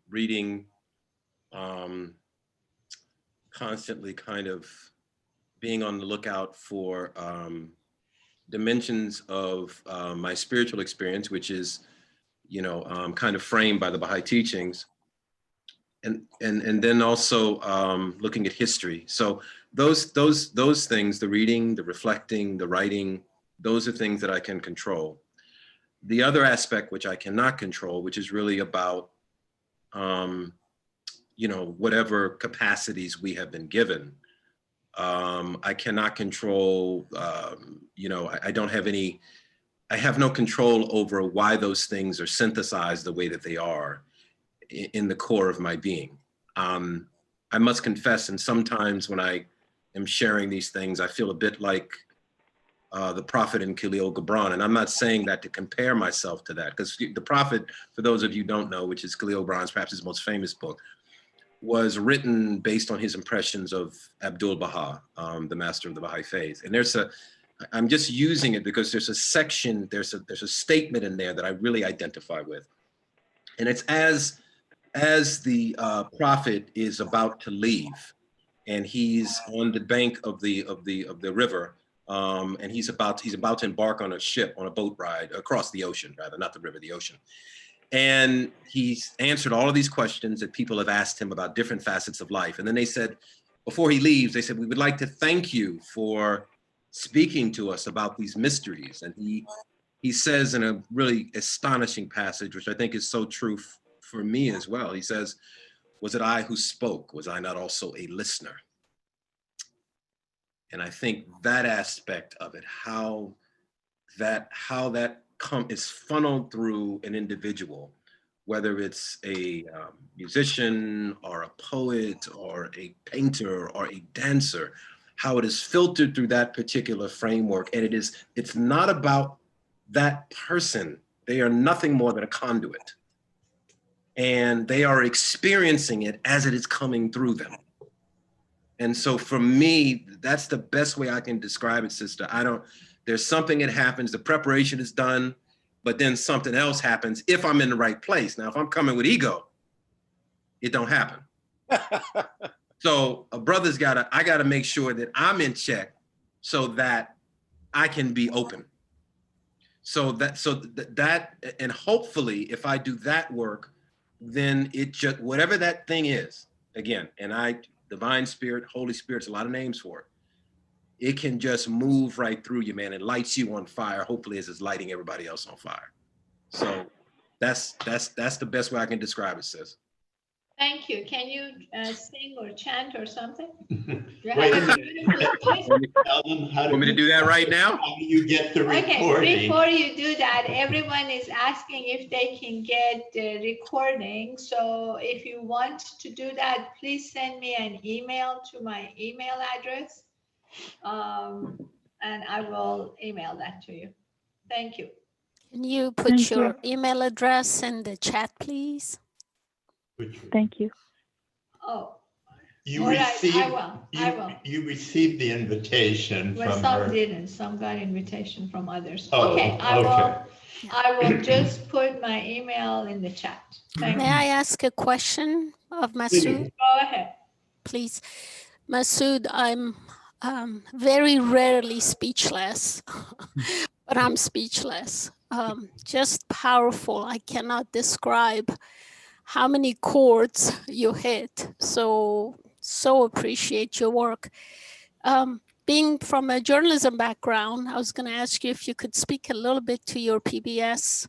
reading, constantly kind of being on the lookout for dimensions of my spiritual experience, which is, kind of framed by the Baha'i teachings, and then also looking at history. So those things, the reading, the reflecting, the writing, those are things that I can control. The other aspect which I cannot control, which is really about, whatever capacities we have been given. I cannot control, I have no control over why those things are synthesized the way that they are in the core of my being. I must confess, and sometimes when I am sharing these things, I feel a bit like the Prophet in Khalil Gibran. And I'm not saying that to compare myself to that, because the Prophet, for those of you who don't know, which is Khalil Gibran's perhaps his most famous book, was written based on his impressions of Abdul Baha, the master of the Baha'i faith. And I'm just using it because there's a section, there's a statement in there that I really identify with. And it's as the Prophet is about to leave, and he's on the bank of the river, and he's about to embark on a ship, on a boat ride across the ocean, rather, not the river, the ocean. And he's answered all of these questions that people have asked him about different facets of life. And then they said, before he leaves, they said, we would like to thank you for speaking to us about these mysteries. And he says in a really astonishing passage, which I think is so true for me as well. He says, was it I who spoke? Was I not also a listener? And I think that aspect of it, how that is funneled through an individual, whether it's a musician or a poet or a painter or a dancer, how it is filtered through that particular framework. And it's not about that person. They are nothing more than a conduit. And they are experiencing it as it is coming through them. And so for me, that's the best way I can describe it, sister. There's something that happens, the preparation is done, but then something else happens if I'm in the right place. Now, if I'm coming with ego, it don't happen. So a brother's I gotta make sure that I'm in check so that I can be open. So that, and hopefully if I do that work, then it just, whatever that thing is, again, and divine spirit, Holy Spirit's a lot of names for it. It can just move right through you, man, and lights you on fire, hopefully as it's lighting everybody else on fire. So that's the best way I can describe it, sis. Thank you. Can you sing or chant or something? Wait a minute. Tell them how Want me to do that right now? How do you get the recording? Okay, before you do that, everyone is asking if they can get the recording. So if you want to do that, please send me an email to my email address, and I will email that to you. Thank you. Can you put Thank your you. email address in the chat, please? Thank you. Oh, You all right, received, I will. you received the invitation Well, from some her. didn't. Some got invitation from others. Oh, Okay, okay. I will just put my email in the chat. Thank May you. I ask a question of Masud? Please. Go ahead. Please. Masud, I'm very rarely speechless, but I'm speechless. Just powerful. I cannot describe how many chords you hit. So appreciate your work. Being from a journalism background, I was going to ask you if you could speak a little bit to your PBS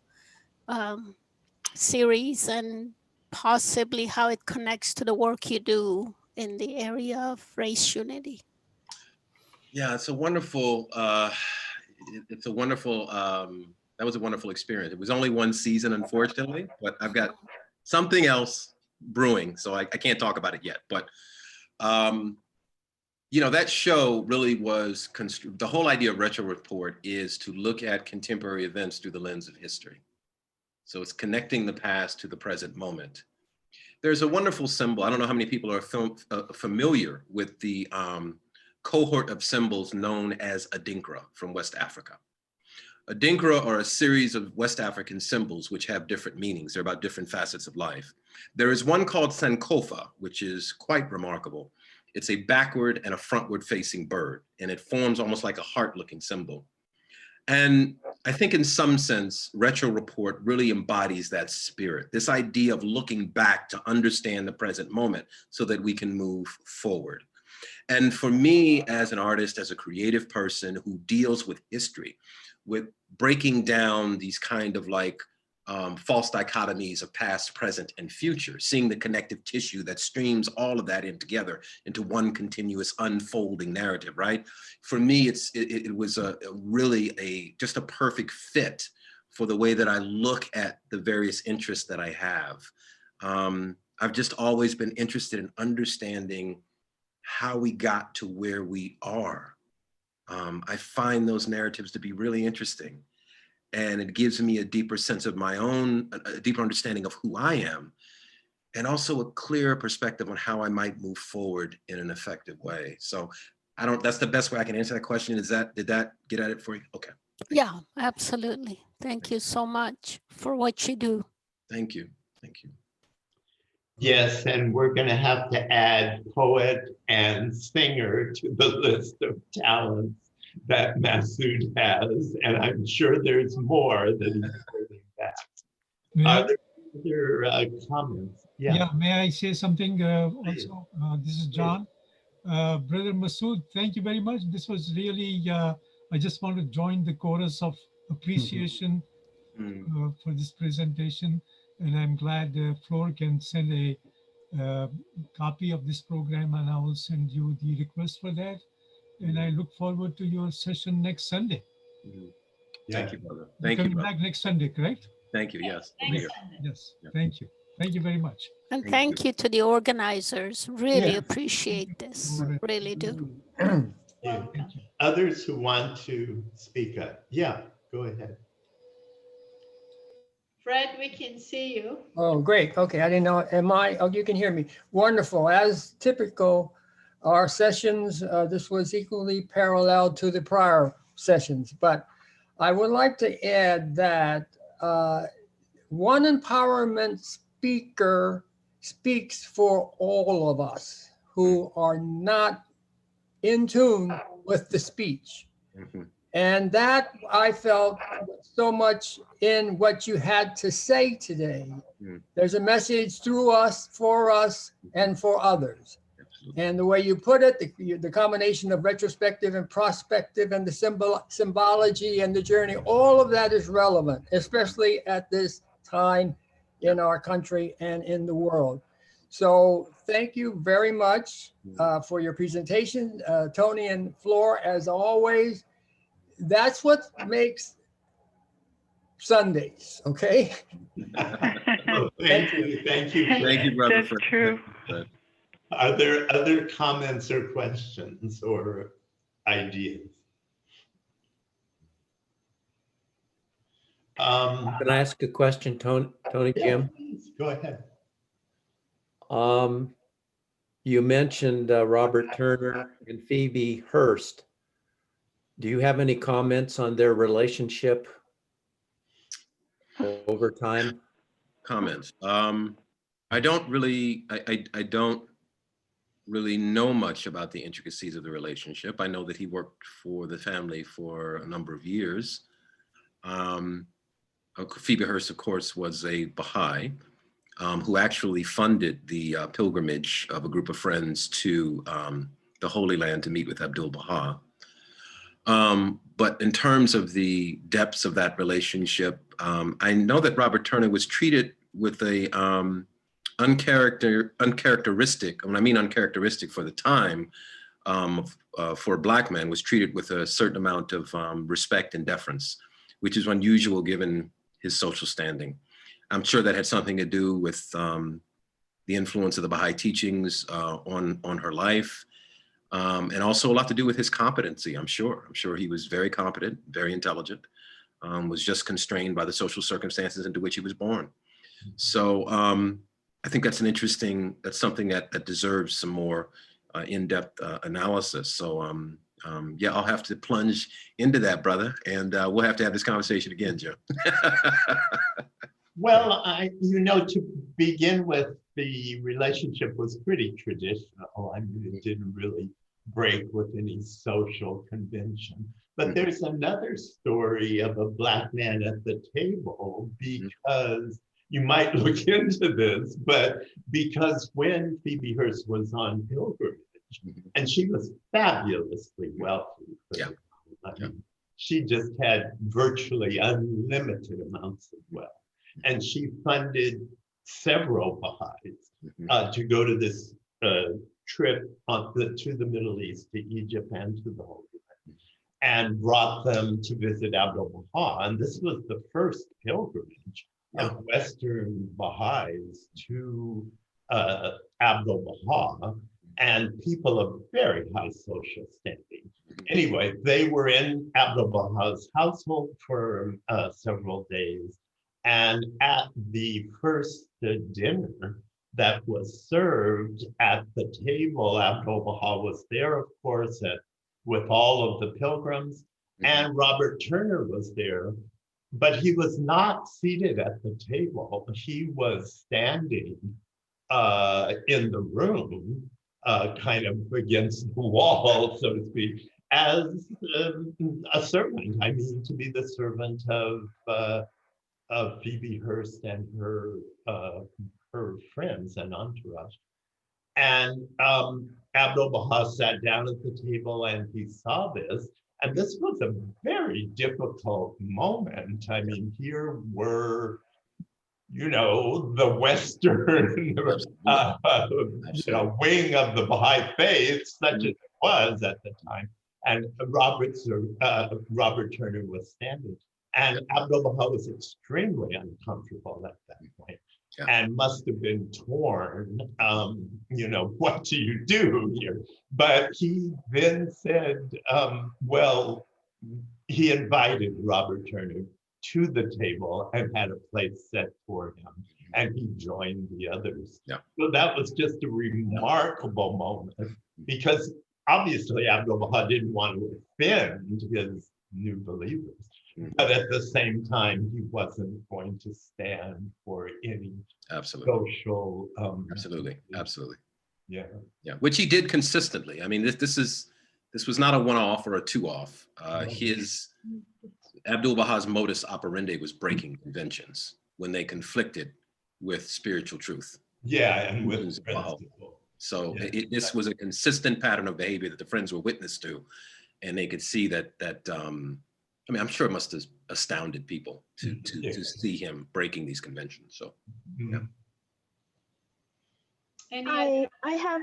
series and possibly how it connects to the work you do in the area of race unity. Yeah, it's a wonderful, that was a wonderful experience. It was only one season, unfortunately, but I've got something else brewing, so I can't talk about it yet. But, you know, that show really was, the whole idea of Retro Report is to look at contemporary events through the lens of history. So it's connecting the past to the present moment. There's a wonderful symbol. I don't know how many people are familiar with the cohort of symbols known as Adinkra from West Africa. Adinkra are a series of West African symbols which have different meanings. They're about different facets of life. There is one called Sankofa, which is quite remarkable. It's a backward and a frontward facing bird, and it forms almost like a heart-looking symbol. And I think in some sense, Retro Report really embodies that spirit, this idea of looking back to understand the present moment so that we can move forward. And for me, as an artist, as a creative person who deals with history, with breaking down these kind of like false dichotomies of past, present, and future, seeing the connective tissue that streams all of that in together into one continuous unfolding narrative, right? For me, it was just a perfect fit for the way that I look at the various interests that I have. I've just always been interested in understanding how we got to where we are. I find those narratives to be really interesting. And it gives me a deeper sense of my own, a deeper understanding of who I am, and also a clearer perspective on how I might move forward in an effective way. So that's the best way I can answer that question. Did that get at it for you? Okay. Yeah, absolutely. Thank you so much for what you do. Thank you. Thank you. Yes, and we're going to have to add poet and singer to the list of talents that Masud has, and I'm sure there's more that he's bringing back. Are there other comments? Yeah, may I say something also? This is John. Brother Masud, thank you very much. This was really, I just want to join the chorus of appreciation for this presentation. And I'm glad Floor can send a copy of this program, and I will send you the request for that. And I look forward to your session next Sunday. Thank you, brother. You're Thank you, coming brother. back next Sunday, correct? Thank you. Yes. Next Here. Sunday. Yes. Yeah. Thank you. Thank you very much. And thank you to the organizers. Really appreciate this. All right. Really do. Welcome. Others who want to speak up? Yeah, go ahead. Fred, we can see you. Oh, great. Okay, I didn't know. Oh, you can hear me. Wonderful. As typical, our sessions, this was equally parallel to the prior sessions, but I would like to add that one empowerment speaker speaks for all of us who are not in tune with the speech. And that I felt so much in what you had to say today. There's a message through us, for us, and for others. And the way you put it, the combination of retrospective and prospective and the symbology and the journey, all of that is relevant, especially at this time in our country and in the world. So thank you very much for your presentation, Tony and Floor, as always. That's what makes Sundays, okay? Oh, thank you. Thank you, brother. That's true. Are there other comments or questions or ideas? Can I ask a question, Tony, Yeah, Jim? please, go ahead. You mentioned Robert Turner and Phoebe Hearst. Do you have any comments on their relationship over time? Comments. I don't really know much about the intricacies of the relationship. I know that he worked for the family for a number of years. Phoebe Hearst, of course, was a Baha'i who actually funded the pilgrimage of a group of friends to the Holy Land to meet with Abdul-Baha. But in terms of the depths of that relationship, I know that Robert Turner was treated with a uncharacteristic, when I mean uncharacteristic for the time, for a Black man, was treated with a certain amount of respect and deference, which is unusual given his social standing. I'm sure that had something to do with the influence of the Baha'i teachings on her life, and also a lot to do with his competency, I'm sure. I'm sure he was very competent, very intelligent, was just constrained by the social circumstances into which he was born. So I think that's something that deserves some more in-depth analysis. So yeah, I'll have to plunge into that, brother, and we'll have to have this conversation again, Joe. Well, to begin with, the relationship was pretty traditional. I mean, it didn't really break with any social convention. But there's another story of a Black man at the table, because you might look into this, but because when Phoebe Hearst was on pilgrimage, and she was fabulously wealthy, she just had virtually unlimited amounts of wealth. And she funded several Baha'is to go to this trip to the Middle East, to Egypt and to the Holy Land, and brought them to visit Abdul-Baha. And this was the first pilgrimage of Western Baha'is to Abdul-Baha, and people of very high social standing. Anyway, they were in Abdul-Baha's household for several days. And at the first dinner that was served at the table, Abdul-Baha was there, of course, with all of the pilgrims, and Robert Turner was there, but he was not seated at the table. He was standing in the room, kind of against the wall, so to speak, as a servant. I mean, to be the servant of Phoebe Hearst and her friends and entourage. And Abdul-Baha sat down at the table and he saw this. And this was a very difficult moment. I mean, here were, the Western wing of the Baha'i faith, such as it was at the time. And Robert Turner was standing. And Abdul-Baha was extremely uncomfortable at that point, and must have been torn. What do you do here? But he then said, well, he invited Robert Turner to the table and had a place set for him, and he joined the others. So that was just a remarkable moment, because obviously Abdul-Baha didn't want to offend his new believers. But at the same time, he wasn't going to stand for any social. Absolutely. Yeah. Which he did consistently. I mean, this was not a one-off or a two-off. His Abdul-Baha's modus operandi was breaking conventions when they conflicted with spiritual truth. Yeah, and with principle. So this was a consistent pattern of behavior that the friends were witness to, and they could see that. I mean, I'm sure it must have astounded people to see him breaking these conventions. So, I have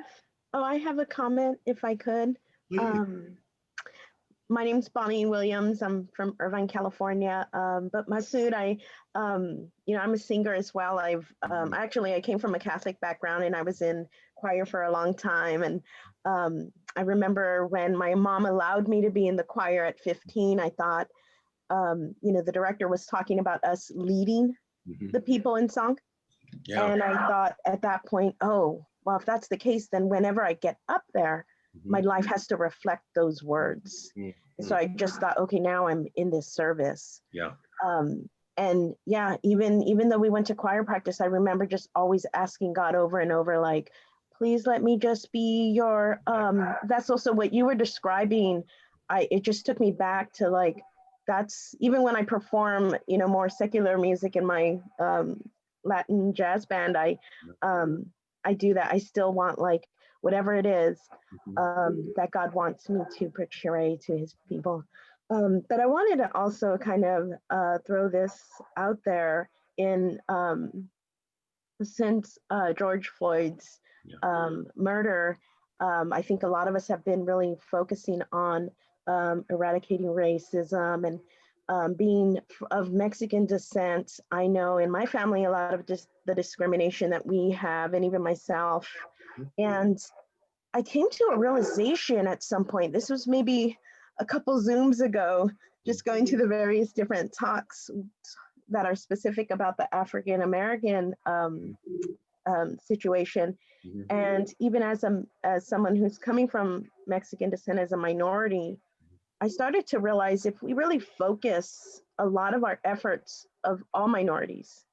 a comment, if I could. My name's Bonnie Williams. I'm from Irvine, California. But Masud, I'm a singer as well. I came from a Catholic background, and I was in choir for a long time. And I remember when my mom allowed me to be in the choir at 15, I thought, you know, the director was talking about us leading the people in song. Yeah. And I thought at that point, oh, well, if that's the case, then whenever I get up there, my life has to reflect those words. So I just thought, okay, now I'm in this service. Yeah. And yeah, even though we went to choir practice, I remember just always asking God over and over, like, please let me just be your vessel. So what you were describing, it just took me back to like, that's even when I perform, you know, more secular music in my Latin jazz band, I do that. I still want like whatever it is that God wants me to portray to his people. But I wanted to also kind of throw this out there in since George Floyd's murder, I think a lot of us have been really focusing on eradicating racism and being of Mexican descent. I know in my family, a lot of the discrimination that we have, and even myself. And I came to a realization at some point, this was maybe a couple Zooms ago, just going to the various different talks that are specific about the African American situation. And even as someone who's coming from Mexican descent as a minority, I started to realize if we really focus a lot of our efforts of all minorities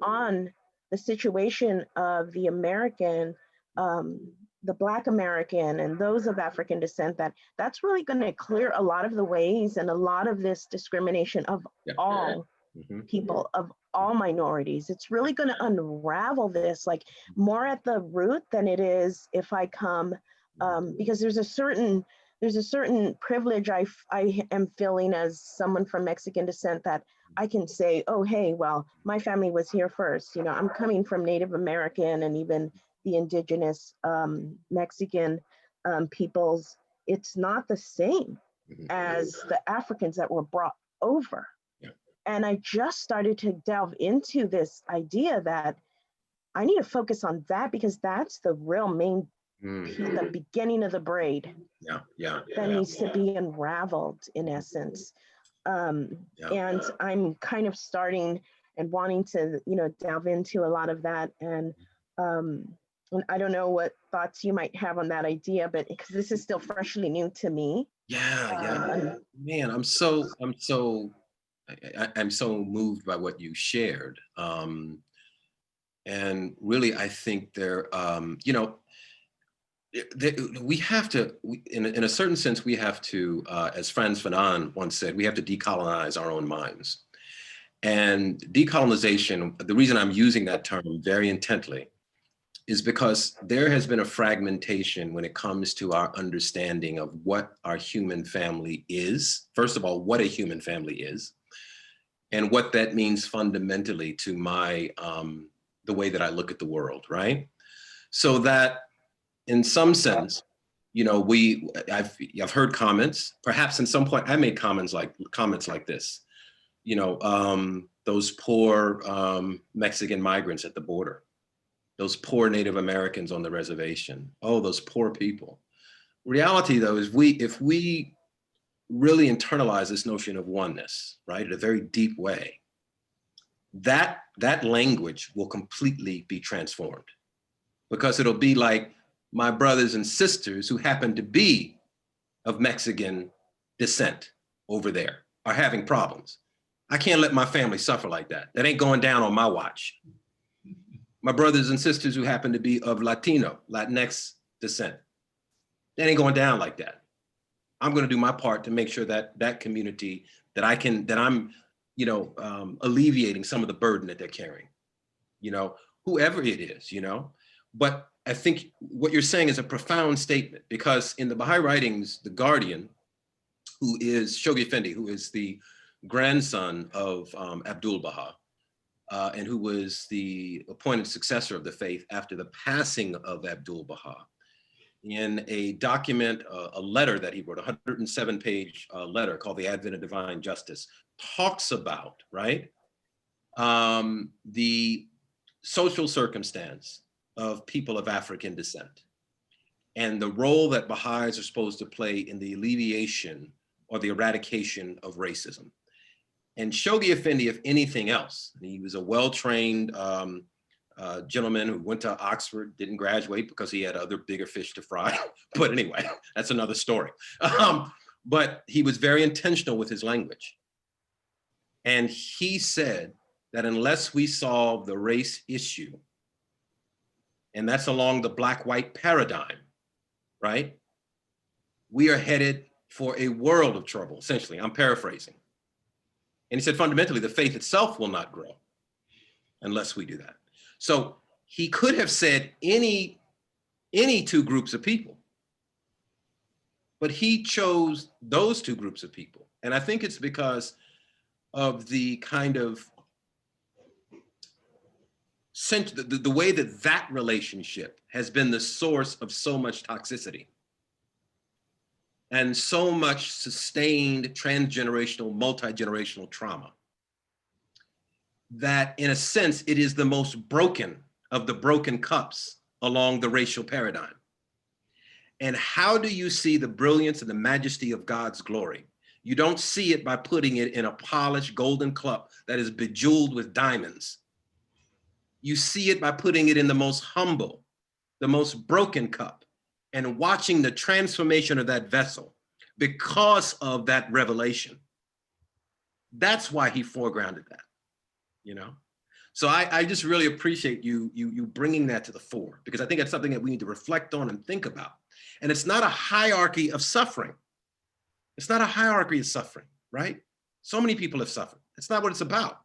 on the situation of the American, the Black American and those of African descent, that's really going to clear a lot of the ways and a lot of this discrimination of all people, of all minorities. It's really going to unravel this like more at the root than it is if I come, because there's a certain privilege I am feeling as someone from Mexican descent, that I can say, oh, hey, well, my family was here first. You know, I'm coming from Native American and even the indigenous Mexican peoples. It's not the same as the Africans that were brought over. And I just started to delve into this idea that I need to focus on that, because that's the real main the beginning of the braid that needs to be unraveled in essence. And I'm kind of starting and wanting to, you know, delve into a lot of that. And I don't know what thoughts you might have on that idea, but because this is still freshly new to me. Man, I'm so moved by what you shared. And really, I think there, you know, we have to, in a certain sense, we have to, as Frantz Fanon once said, we have to decolonize our own minds. And decolonization, the reason I'm using that term very intently is because there has been a fragmentation when it comes to our understanding of what our human family is. First of all, what a human family is, and what that means fundamentally to my, the way that I look at the world, right? So that in some sense, you know, I've heard comments, perhaps in some point I made comments like this, you know, those poor Mexican migrants at the border, those poor Native Americans on the reservation, oh, those poor people. Reality though is if we really internalize this notion of oneness, right, in a very deep way, that language will completely be transformed, because it'll be like my brothers and sisters who happen to be of Mexican descent over there are having problems. I can't let my family suffer like that. That ain't going down on my watch. My brothers and sisters who happen to be of Latinx descent, that ain't going down like that. I'm going to do my part to make sure that that community, that I'm, you know, alleviating some of the burden that they're carrying, you know, whoever it is, you know. But I think what you're saying is a profound statement, because in the Baha'i writings, the Guardian, who is Shoghi Effendi, who is the grandson of Abdul Baha, and who was the appointed successor of the faith after the passing of Abdul Baha, in a document, a letter that he wrote, a 107-page letter called The Advent of Divine Justice, talks about, right, the social circumstance of people of African descent and the role that Baha'is are supposed to play in the alleviation or the eradication of racism. And Shoghi Effendi, if anything else, he was a well-trained gentleman who went to Oxford, didn't graduate because he had other bigger fish to fry. But anyway, that's another story. But he was very intentional with his language. And he said that unless we solve the race issue, and that's along the black-white paradigm, right? We are headed for a world of trouble, essentially. I'm paraphrasing. And he said, fundamentally, the faith itself will not grow unless we do that. So he could have said any two groups of people, but he chose those two groups of people. And I think it's because of the kind of the way that that relationship has been the source of so much toxicity and so much sustained transgenerational, multi-generational trauma, that in a sense, it is the most broken of the broken cups along the racial paradigm. And how do you see the brilliance and the majesty of God's glory? You don't see it by putting it in a polished golden cup that is bejeweled with diamonds. You see it by putting it in the most humble, the most broken cup, and watching the transformation of that vessel because of that revelation. That's why he foregrounded that, you know? So I just really appreciate you bringing that to the fore, because I think that's something that we need to reflect on and think about. And it's not a hierarchy of suffering. It's not a hierarchy of suffering, right? So many people have suffered. It's not what it's about,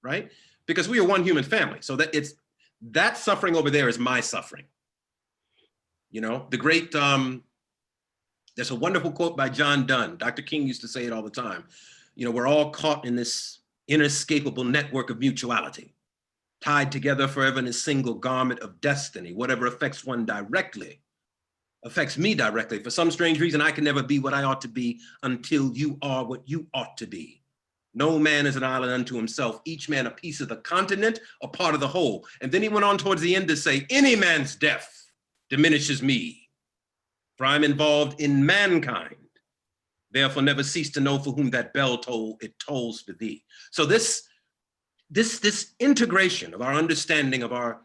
right? Because we are one human family. So that suffering over there is my suffering. You know, the great, there's a wonderful quote by John Donne. Dr. King used to say it all the time. You know, we're all caught in this inescapable network of mutuality, tied together forever in a single garment of destiny. Whatever affects one directly affects me directly. For some strange reason, I can never be what I ought to be until you are what you ought to be. No man is an island unto himself, each man a piece of the continent, a part of the whole. And then he went on towards the end to say, any man's death diminishes me, for I'm involved in mankind. Therefore never cease to know for whom that bell toll, it tolls for thee. So this integration of our understanding of our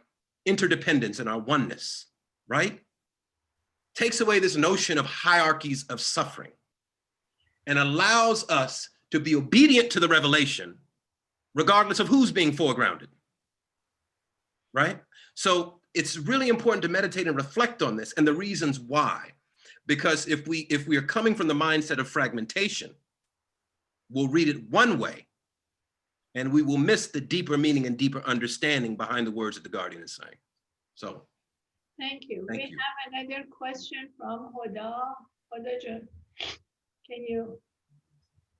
interdependence and our oneness, right? Takes away this notion of hierarchies of suffering and allows us to be obedient to the revelation, regardless of who's being foregrounded, right? So it's really important to meditate and reflect on this and the reasons why. Because if we are coming from the mindset of fragmentation, we'll read it one way and we will miss the deeper meaning and deeper understanding behind the words that the Guardian is saying. So. Thank you. We have another question from Hoda. Hoda, can you?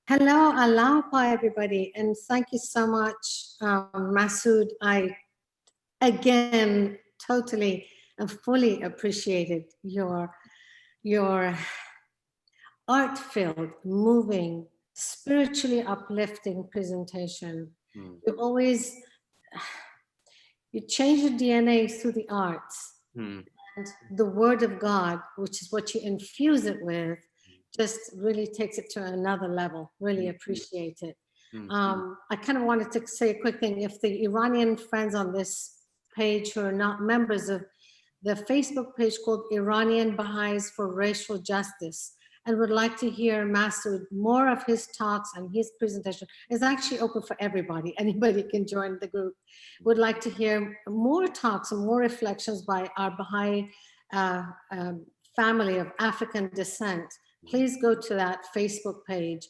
Hello, aloha everybody, and thank you so much, Masud. I, again, totally and fully appreciated your art-filled, moving, spiritually uplifting presentation. You change the DNA through the arts. And the word of God, which is what you infuse it with, just really takes it to another level. Really appreciate it. I kind of wanted to say a quick thing. If the Iranian friends on this page who are not members of the Facebook page called Iranian Baha'is for Racial Justice and would like to hear Masud, more of his talks and his presentation is actually open for everybody. Anybody can join the group. Would like to hear more talks and more reflections by our Baha'i family of African descent. Please go to that Facebook page.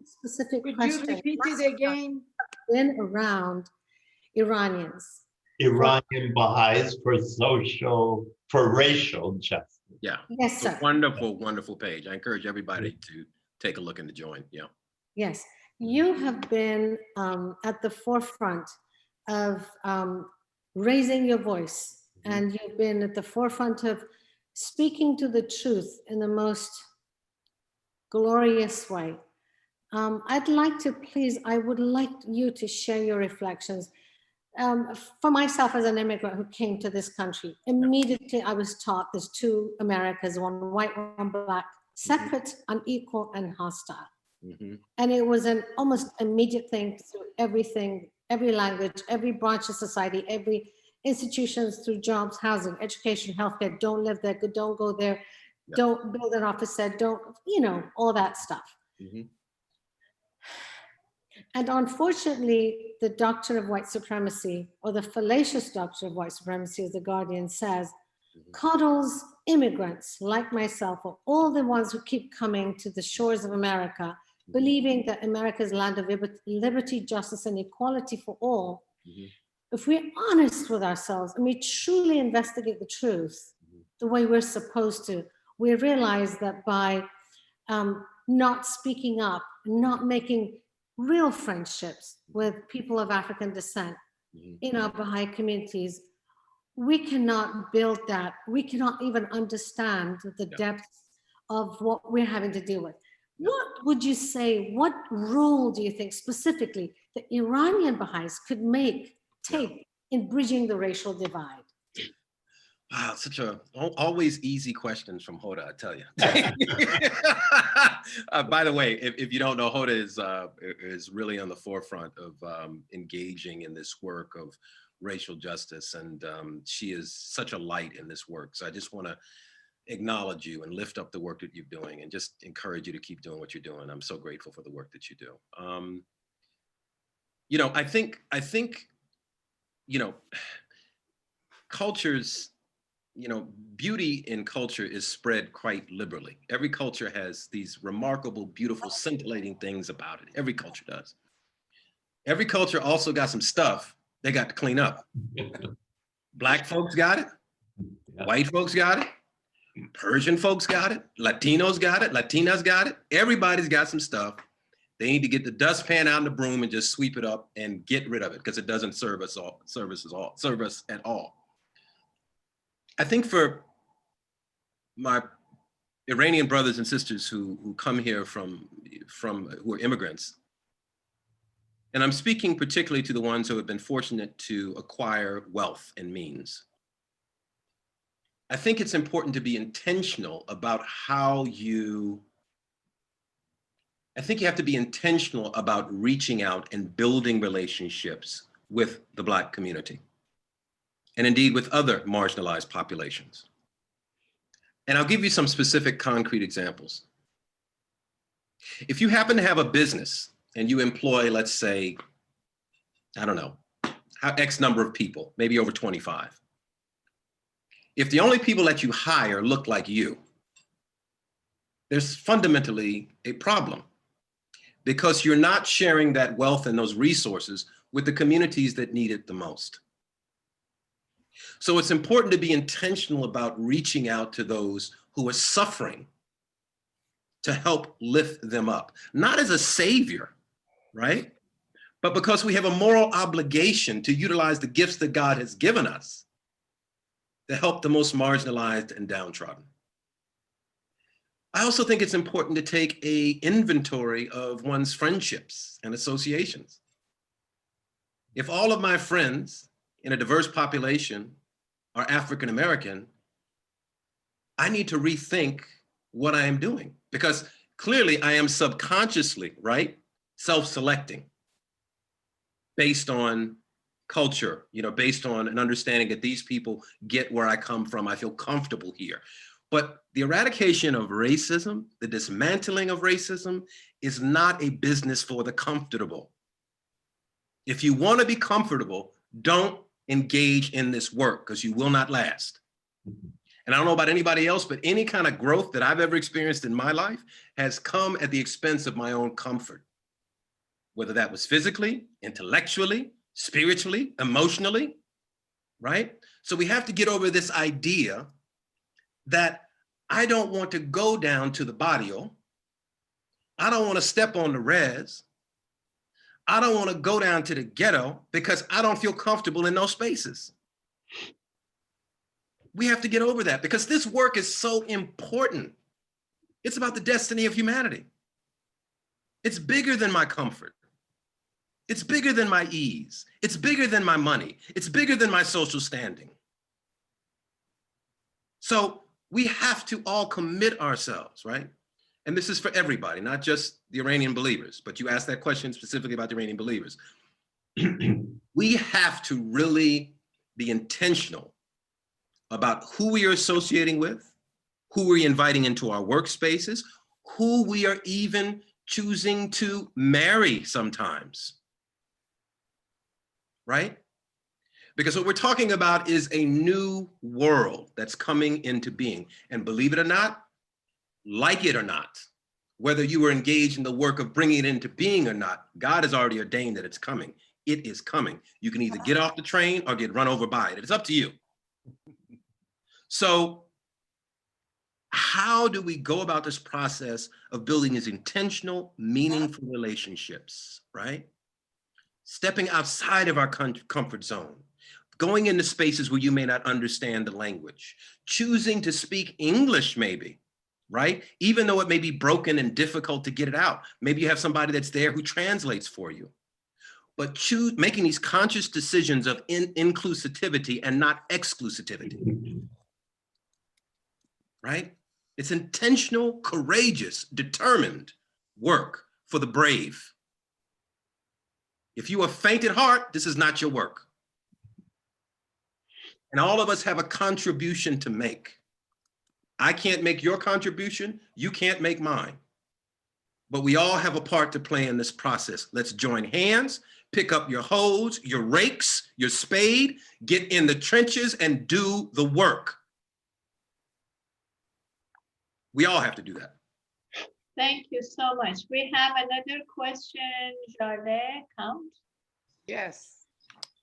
Specific question. Could you repeat it again? Been around Iranians. Iranian Baha'is for racial justice. Yeah. Yes, sir. Wonderful, wonderful page. I encourage everybody to take a look and to join. Yeah. Yes. You have been at the forefront of raising your voice, and you've been at the forefront of speaking to the truth in the most glorious way. I would like you to share your reflections. For myself as an immigrant who came to this country, immediately I was taught there's two Americas, one white, one black, separate, unequal, and hostile. And it was an almost immediate thing through everything, every language, every branch of society, every institutions, through jobs, housing, education, healthcare. Don't live there, don't go there, don't build an office there, don't, you know, all that stuff. And unfortunately, the doctrine of white supremacy, or the fallacious doctrine of white supremacy, as The Guardian says, coddles immigrants like myself, or all the ones who keep coming to the shores of America, believing that America's land of liberty, justice, and equality for all. If we're honest with ourselves and we truly investigate the truth the way we're supposed to, we realize that by not speaking up, not making real friendships with people of African descent in our Baha'i communities, we cannot build that. We cannot even understand the depths of what we're having to deal with. What would you say, what role do you think specifically the Iranian Baha'is could take in bridging the racial divide? Wow, such a always easy questions from Hoda, I tell you. By the way, if you don't know, Hoda is really on the forefront of engaging in this work of racial justice, and she is such a light in this work. So I just want to acknowledge you and lift up the work that you're doing, and just encourage you to keep doing what you're doing. I'm so grateful for the work that you do. You know, I think, you know, cultures, you know, beauty in culture is spread quite liberally. Every culture has these remarkable, beautiful, scintillating things about it. Every culture does. Every culture also got some stuff they got to clean up. Black folks got it. White folks got it. Persian folks got it. Latinos got it. Latinas got it. Everybody's got some stuff. They need to get the dustpan out and the broom and just sweep it up and get rid of it, because it doesn't serve us at all. I think for my Iranian brothers and sisters who come here from who are immigrants, and I'm speaking particularly to the ones who have been fortunate to acquire wealth and means, I think it's important to be intentional about how you, I think you have to be intentional about reaching out and building relationships with the Black community, and indeed with other marginalized populations. And I'll give you some specific concrete examples. If you happen to have a business and you employ, let's say, I don't know, X number of people, maybe over 25. If the only people that you hire look like you, there's fundamentally a problem, because you're not sharing that wealth and those resources with the communities that need it the most. So it's important to be intentional about reaching out to those who are suffering to help lift them up, not as a savior, right? But because we have a moral obligation to utilize the gifts that God has given us to help the most marginalized and downtrodden. I also think it's important to take an inventory of one's friendships and associations. If all of my friends in a diverse population are African American, I need to rethink what I am doing, because clearly I am subconsciously, right, self-selecting based on culture, you know, based on an understanding that these people get where I come from, I feel comfortable here. But the eradication of racism, the dismantling of racism, is not a business for the comfortable. If you want to be comfortable, don't engage in this work, because you will not last. And I don't know about anybody else, but any kind of growth that I've ever experienced in my life has come at the expense of my own comfort, whether that was physically, intellectually, spiritually, emotionally, right? So we have to get over this idea that I don't want to go down to the barrio. I don't want to step on the res. I don't want to go down to the ghetto because I don't feel comfortable in those spaces. We have to get over that, because this work is so important. It's about the destiny of humanity. It's bigger than my comfort. It's bigger than my ease. It's bigger than my money. It's bigger than my social standing. So we have to all commit ourselves, right? and this is for everybody, not just the Iranian believers, but you asked that question specifically about the Iranian believers. We have to really be intentional about who we are associating with, who we're inviting into our workspaces, who we are even choosing to marry sometimes, right? Because what we're talking about is a new world that's coming into being. And believe it or not, like it or not, whether you were engaged in the work of bringing it into being or not, God has already ordained that it's coming. It is coming. You can either get off the train or get run over by it. It's up to you. So how do we go about this process of building these intentional, meaningful relationships, right? Stepping outside of our comfort zone, going into spaces where you may not understand the language, choosing to speak English maybe, right? Even though it may be broken and difficult to get it out. Maybe you have somebody that's there who translates for you. But making these conscious decisions of inclusivity and not exclusivity, right? It's intentional, courageous, determined work for the brave. If you are faint at heart, this is not your work. And all of us have a contribution to make. I can't make your contribution, you can't make mine. But we all have a part to play in this process. Let's join hands, pick up your hoes, your rakes, your spade, get in the trenches and do the work. We all have to do that. Thank you so much. We have another question, Jardeh, count. Yes.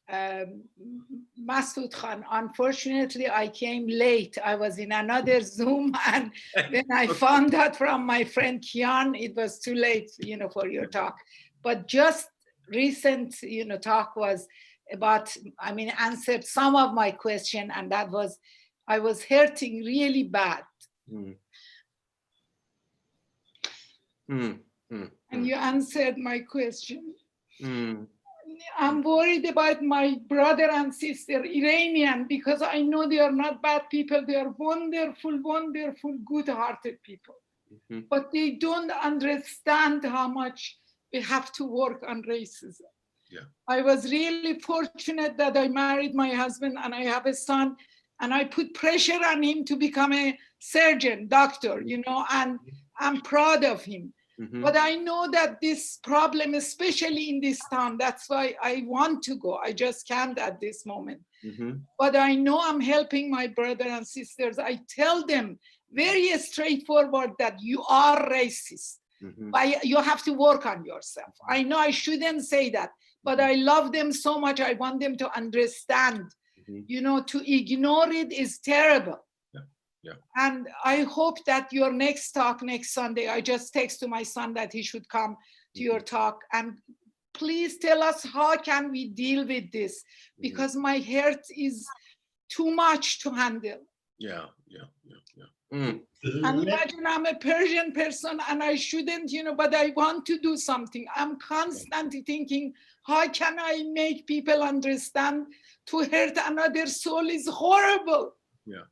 Masud Khan, unfortunately, I came late. I was in another Zoom, and when I found out from my friend Kian, it was too late, for your talk. But just recent, talk was about, answered some of my question, and that was, I was hurting really bad. And you answered my question. I'm worried about my brother and sister, Iranian, because I know they are not bad people. They are wonderful, wonderful, good-hearted people. But they don't understand how much we have to work on racism. Yeah. I was really fortunate that I married my husband and I have a son, and I put pressure on him to become a surgeon, doctor, and I'm proud of him. But I know that this problem, especially in this town, that's why I want to go. I just can't at this moment. But I know I'm helping my brother and sisters. I tell them very straightforward that you are racist. You have to work on yourself. I know I shouldn't say that, but I love them so much. I want them to understand, to ignore it is terrible. Yeah. And I hope that your next talk next Sunday, I just text to my son that he should come to your talk. And please tell us how can we deal with this? Because my heart is too much to handle. Yeah. And imagine I'm a Persian person and I shouldn't, but I want to do something. I'm constantly thinking, how can I make people understand to hurt another soul is horrible? Yeah.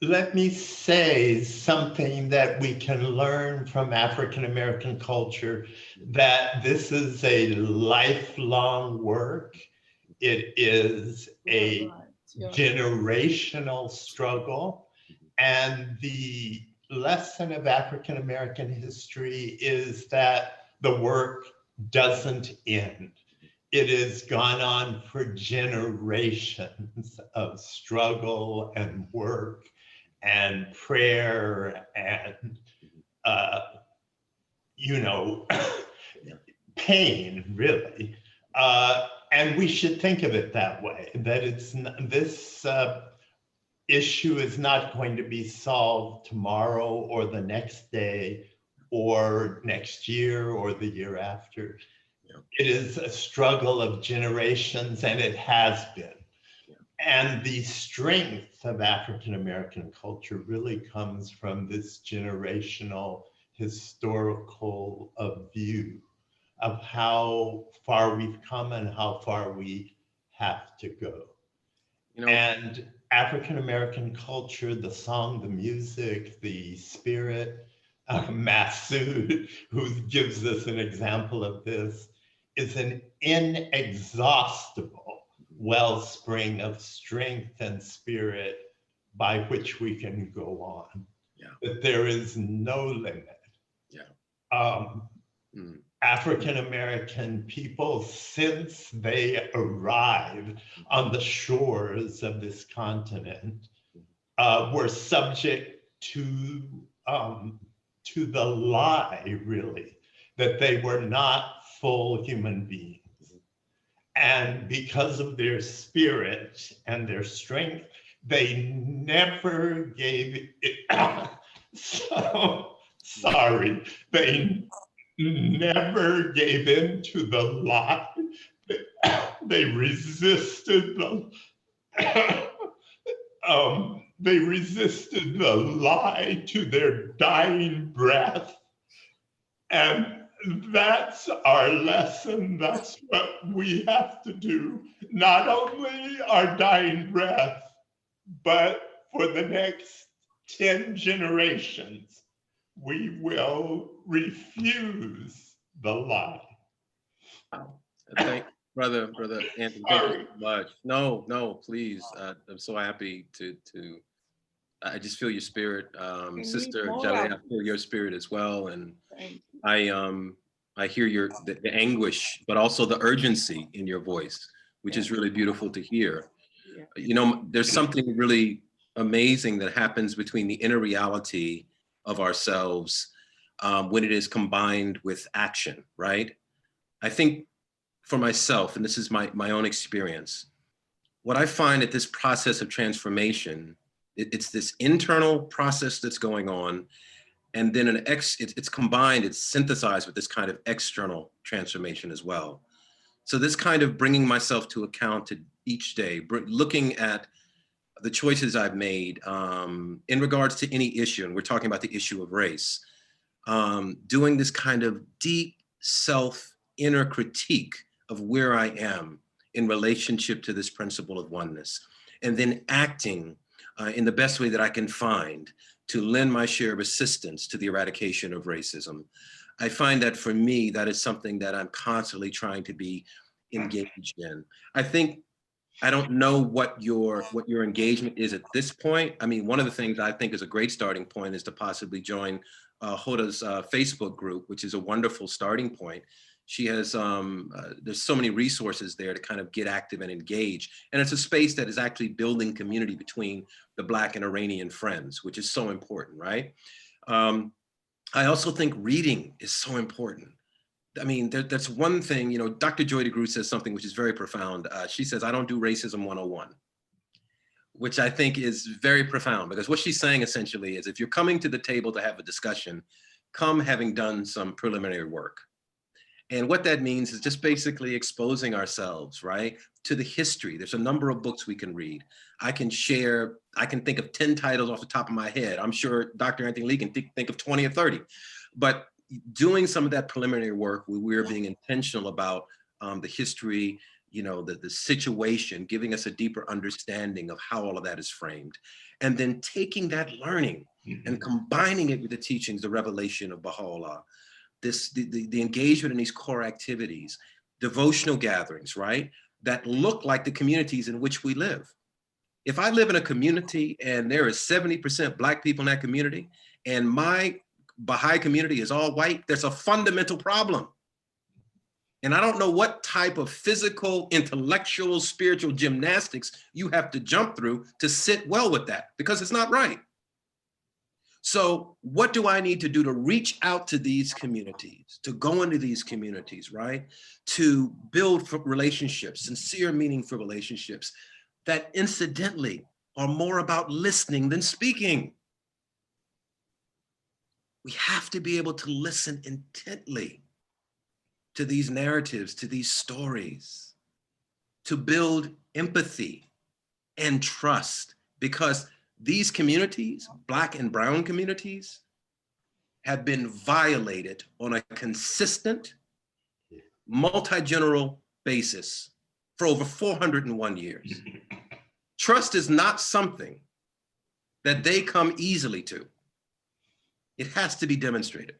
Let me say something that we can learn from African American culture, that this is a lifelong work. It is a generational struggle. And the lesson of African American history is that the work doesn't end. It has gone on for generations of struggle and work and prayer and, pain, really. And we should think of it that way, that this issue is not going to be solved tomorrow or the next day or next year or the year after. It is a struggle of generations, and it has been. And the strength of African American culture really comes from this generational historical view of how far we've come and how far we have to go. And African American culture, the song, the music, the spirit, Masud, who gives us an example of this, is an inexhaustible wellspring of strength and spirit by which we can go on. Yeah. That there is no limit. Yeah. African-American people, since they arrived on the shores of this continent, were subject to the lie, really, that they were not full human beings. And because of their spirit and their strength, they never gave it. So sorry, they never gave in to the lie. They resisted they resisted the lie to their dying breath. And that's our lesson. That's what we have to do. Not only our dying breath, but for the next 10 generations, we will refuse the lie. Thank brother Anthony. Thank you so much. No, please. I'm so happy to. I just feel your spirit, Sister Jelly. I feel your spirit as well, and I hear the anguish, but also the urgency in your voice, which is really beautiful to hear. Yeah. You know, there's something really amazing that happens between the inner reality of ourselves when it is combined with action, right? I think for myself, and this is my own experience, what I find at this process of transformation, it's this internal process that's going on, and then it's combined, it's synthesized with this kind of external transformation as well. So this kind of bringing myself to account to each day, looking at the choices I've made in regards to any issue, and we're talking about the issue of race, doing this kind of deep inner critique of where I am in relationship to this principle of oneness, and then acting in the best way that I can find to lend my share of assistance to the eradication of racism. I find that for me, that is something that I'm constantly trying to be engaged in. I don't know what your engagement is at this point. I mean, one of the things I think is a great starting point is to possibly join Hoda's Facebook group, which is a wonderful starting point. She has, there's so many resources there to kind of get active and engage. And it's a space that is actually building community between the Black and Iranian friends, which is so important, right? I also think reading is so important. I mean, that's one thing, you know, Dr. Joy DeGruy says something which is very profound. She says, I don't do racism 101, which I think is very profound, because what she's saying essentially is if you're coming to the table to have a discussion, come having done some preliminary work. And what that means is just basically exposing ourselves, right, to the history. There's a number of books we can read. I can think of 10 titles off the top of my head. I'm sure Dr. Anthony Lee can think of 20 or 30. But doing some of that preliminary work, we're being intentional about the history, you know, the situation, giving us a deeper understanding of how all of that is framed. And then taking that learning and combining it with the teachings, the revelation of Baha'u'llah. The engagement in these core activities, devotional gatherings, right? That look like the communities in which we live. If I live in a community and there is 70% Black people in that community and my Baha'i community is all white, there's a fundamental problem. And I don't know what type of physical, intellectual, spiritual gymnastics you have to jump through to sit well with that, because it's not right. So what do I need to do to reach out to these communities, to go into these communities, right? To build relationships, sincere, meaningful relationships that incidentally are more about listening than speaking. We have to be able to listen intently to these narratives, to these stories, to build empathy and trust, because these communities, Black and brown communities, have been violated on a consistent, multi-general basis for over 401 years. Trust is not something that they come easily to. It has to be demonstrated.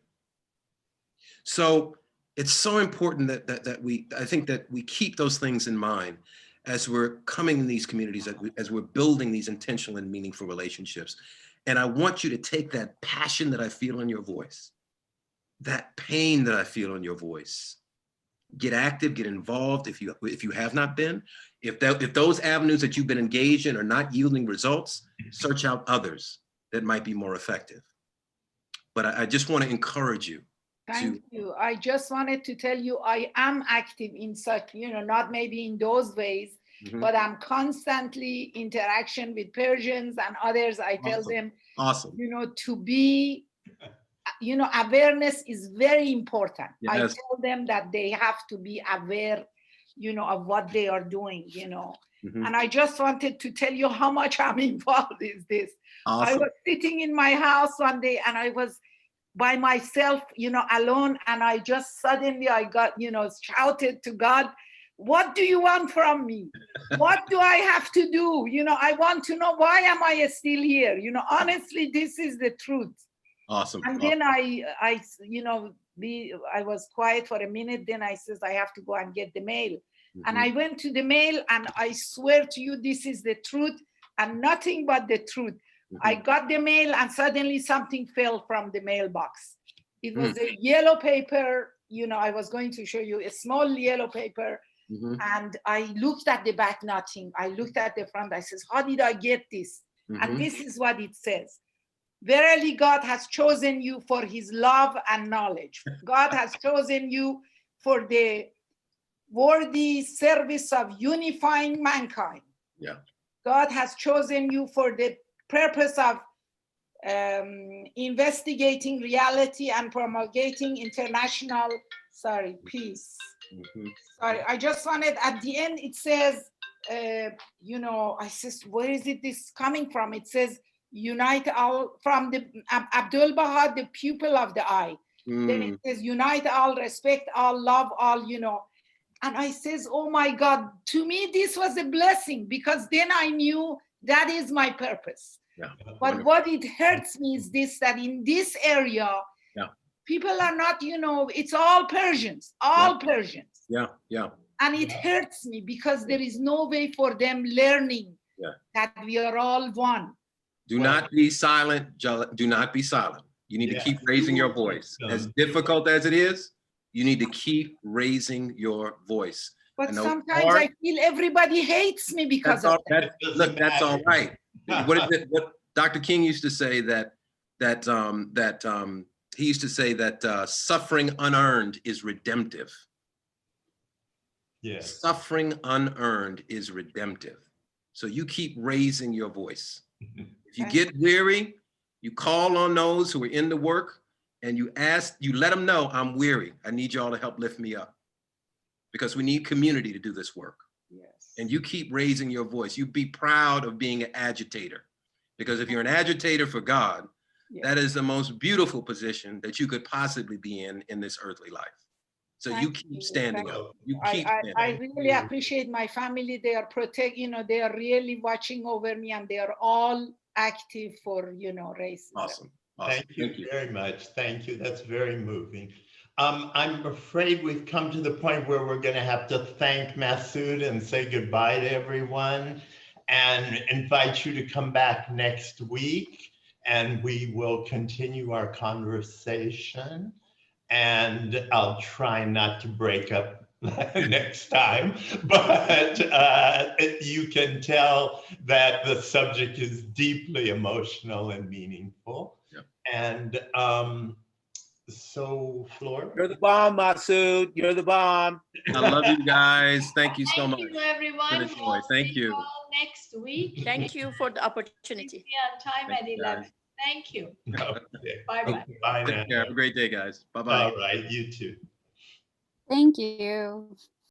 So it's so important that I think that we keep those things in mind as we're coming in these communities, as we're building these intentional and meaningful relationships. And I want you to take that passion that I feel in your voice, that pain that I feel in your voice, get active, get involved if you have not been. If those avenues that you've been engaged in are not yielding results, search out others that might be more effective. But I just want to encourage you. Thank you. I just wanted to tell you, I am active in such, not maybe in those ways, but I'm constantly interaction with Persians and others. I tell them, to be, awareness is very important. Yes. I tell them that they have to be aware, of what they are doing, And I just wanted to tell you how much I'm involved in this. Awesome. I was sitting in my house one day and I was by myself, alone. And I just suddenly, I got, shouted to God, what do you want from me? What do I have to do? I want to know, why am I still here? Honestly, this is the truth. Awesome. And then I was quiet for a minute. Then I says, I have to go and get the mail. And I went to the mail and I swear to you, this is the truth and nothing but the truth. I got the mail and suddenly something fell from the mailbox. It was a yellow paper, I was going to show you a small yellow paper. And I looked at the back, nothing. I looked at the front, I says, how did I get this? And this is what it says. Verily, God has chosen you for his love and knowledge. God has chosen you for the worthy service of unifying mankind. Yeah. God has chosen you for the purpose of investigating reality and promulgating international, peace. Sorry, I just wanted, at the end, it says, I says, where is this coming from? It says, unite all, from the Abdul Baha, the pupil of the eye. Then it says, unite all, respect all, love all, And I says, oh my God, to me, this was a blessing because then I knew that is my purpose. Yeah. But what it hurts me is this, that in this area, people are not, it's all Persians, Persians. Yeah, yeah. And it hurts me because there is no way for them learning that we are all one. Do not be silent. Do not be silent. You need to keep raising your voice. As difficult as it is, you need to keep raising your voice. But sometimes I feel everybody hates me because of that. Look, that's all right. What is it? What Dr. King used to say he used to say that suffering unearned is redemptive. Yes. Suffering unearned is redemptive. So you keep raising your voice. If you get weary, you call on those who are in the work and you let them know, I'm weary. I need y'all to help lift me up. Because we need community to do this work. Yes. And you keep raising your voice. You be proud of being an agitator. Because if you're an agitator for God, that is the most beautiful position that you could possibly be in this earthly life. So you keep standing up. You keep standing up. I really appreciate my family. They are they are really watching over me and they are all active for, racism. Awesome. Thank you very much. Thank you. That's very moving. I'm afraid we've come to the point where we're going to have to thank Masud and say goodbye to everyone and invite you to come back next week and we will continue our conversation. And I'll try not to break up next time, but you can tell that the subject is deeply emotional and meaningful. Yep. And so, Flora? You're the bomb, Masud. You're the bomb. I love you guys. Thank you so much. Thank you, everyone. We'll Thank you. Next week. Thank you for the opportunity. On time at 11. Thank you. Okay. Bye-bye. Bye now. Take care. Have a great day, guys. Bye-bye. All right, you too. Thank you.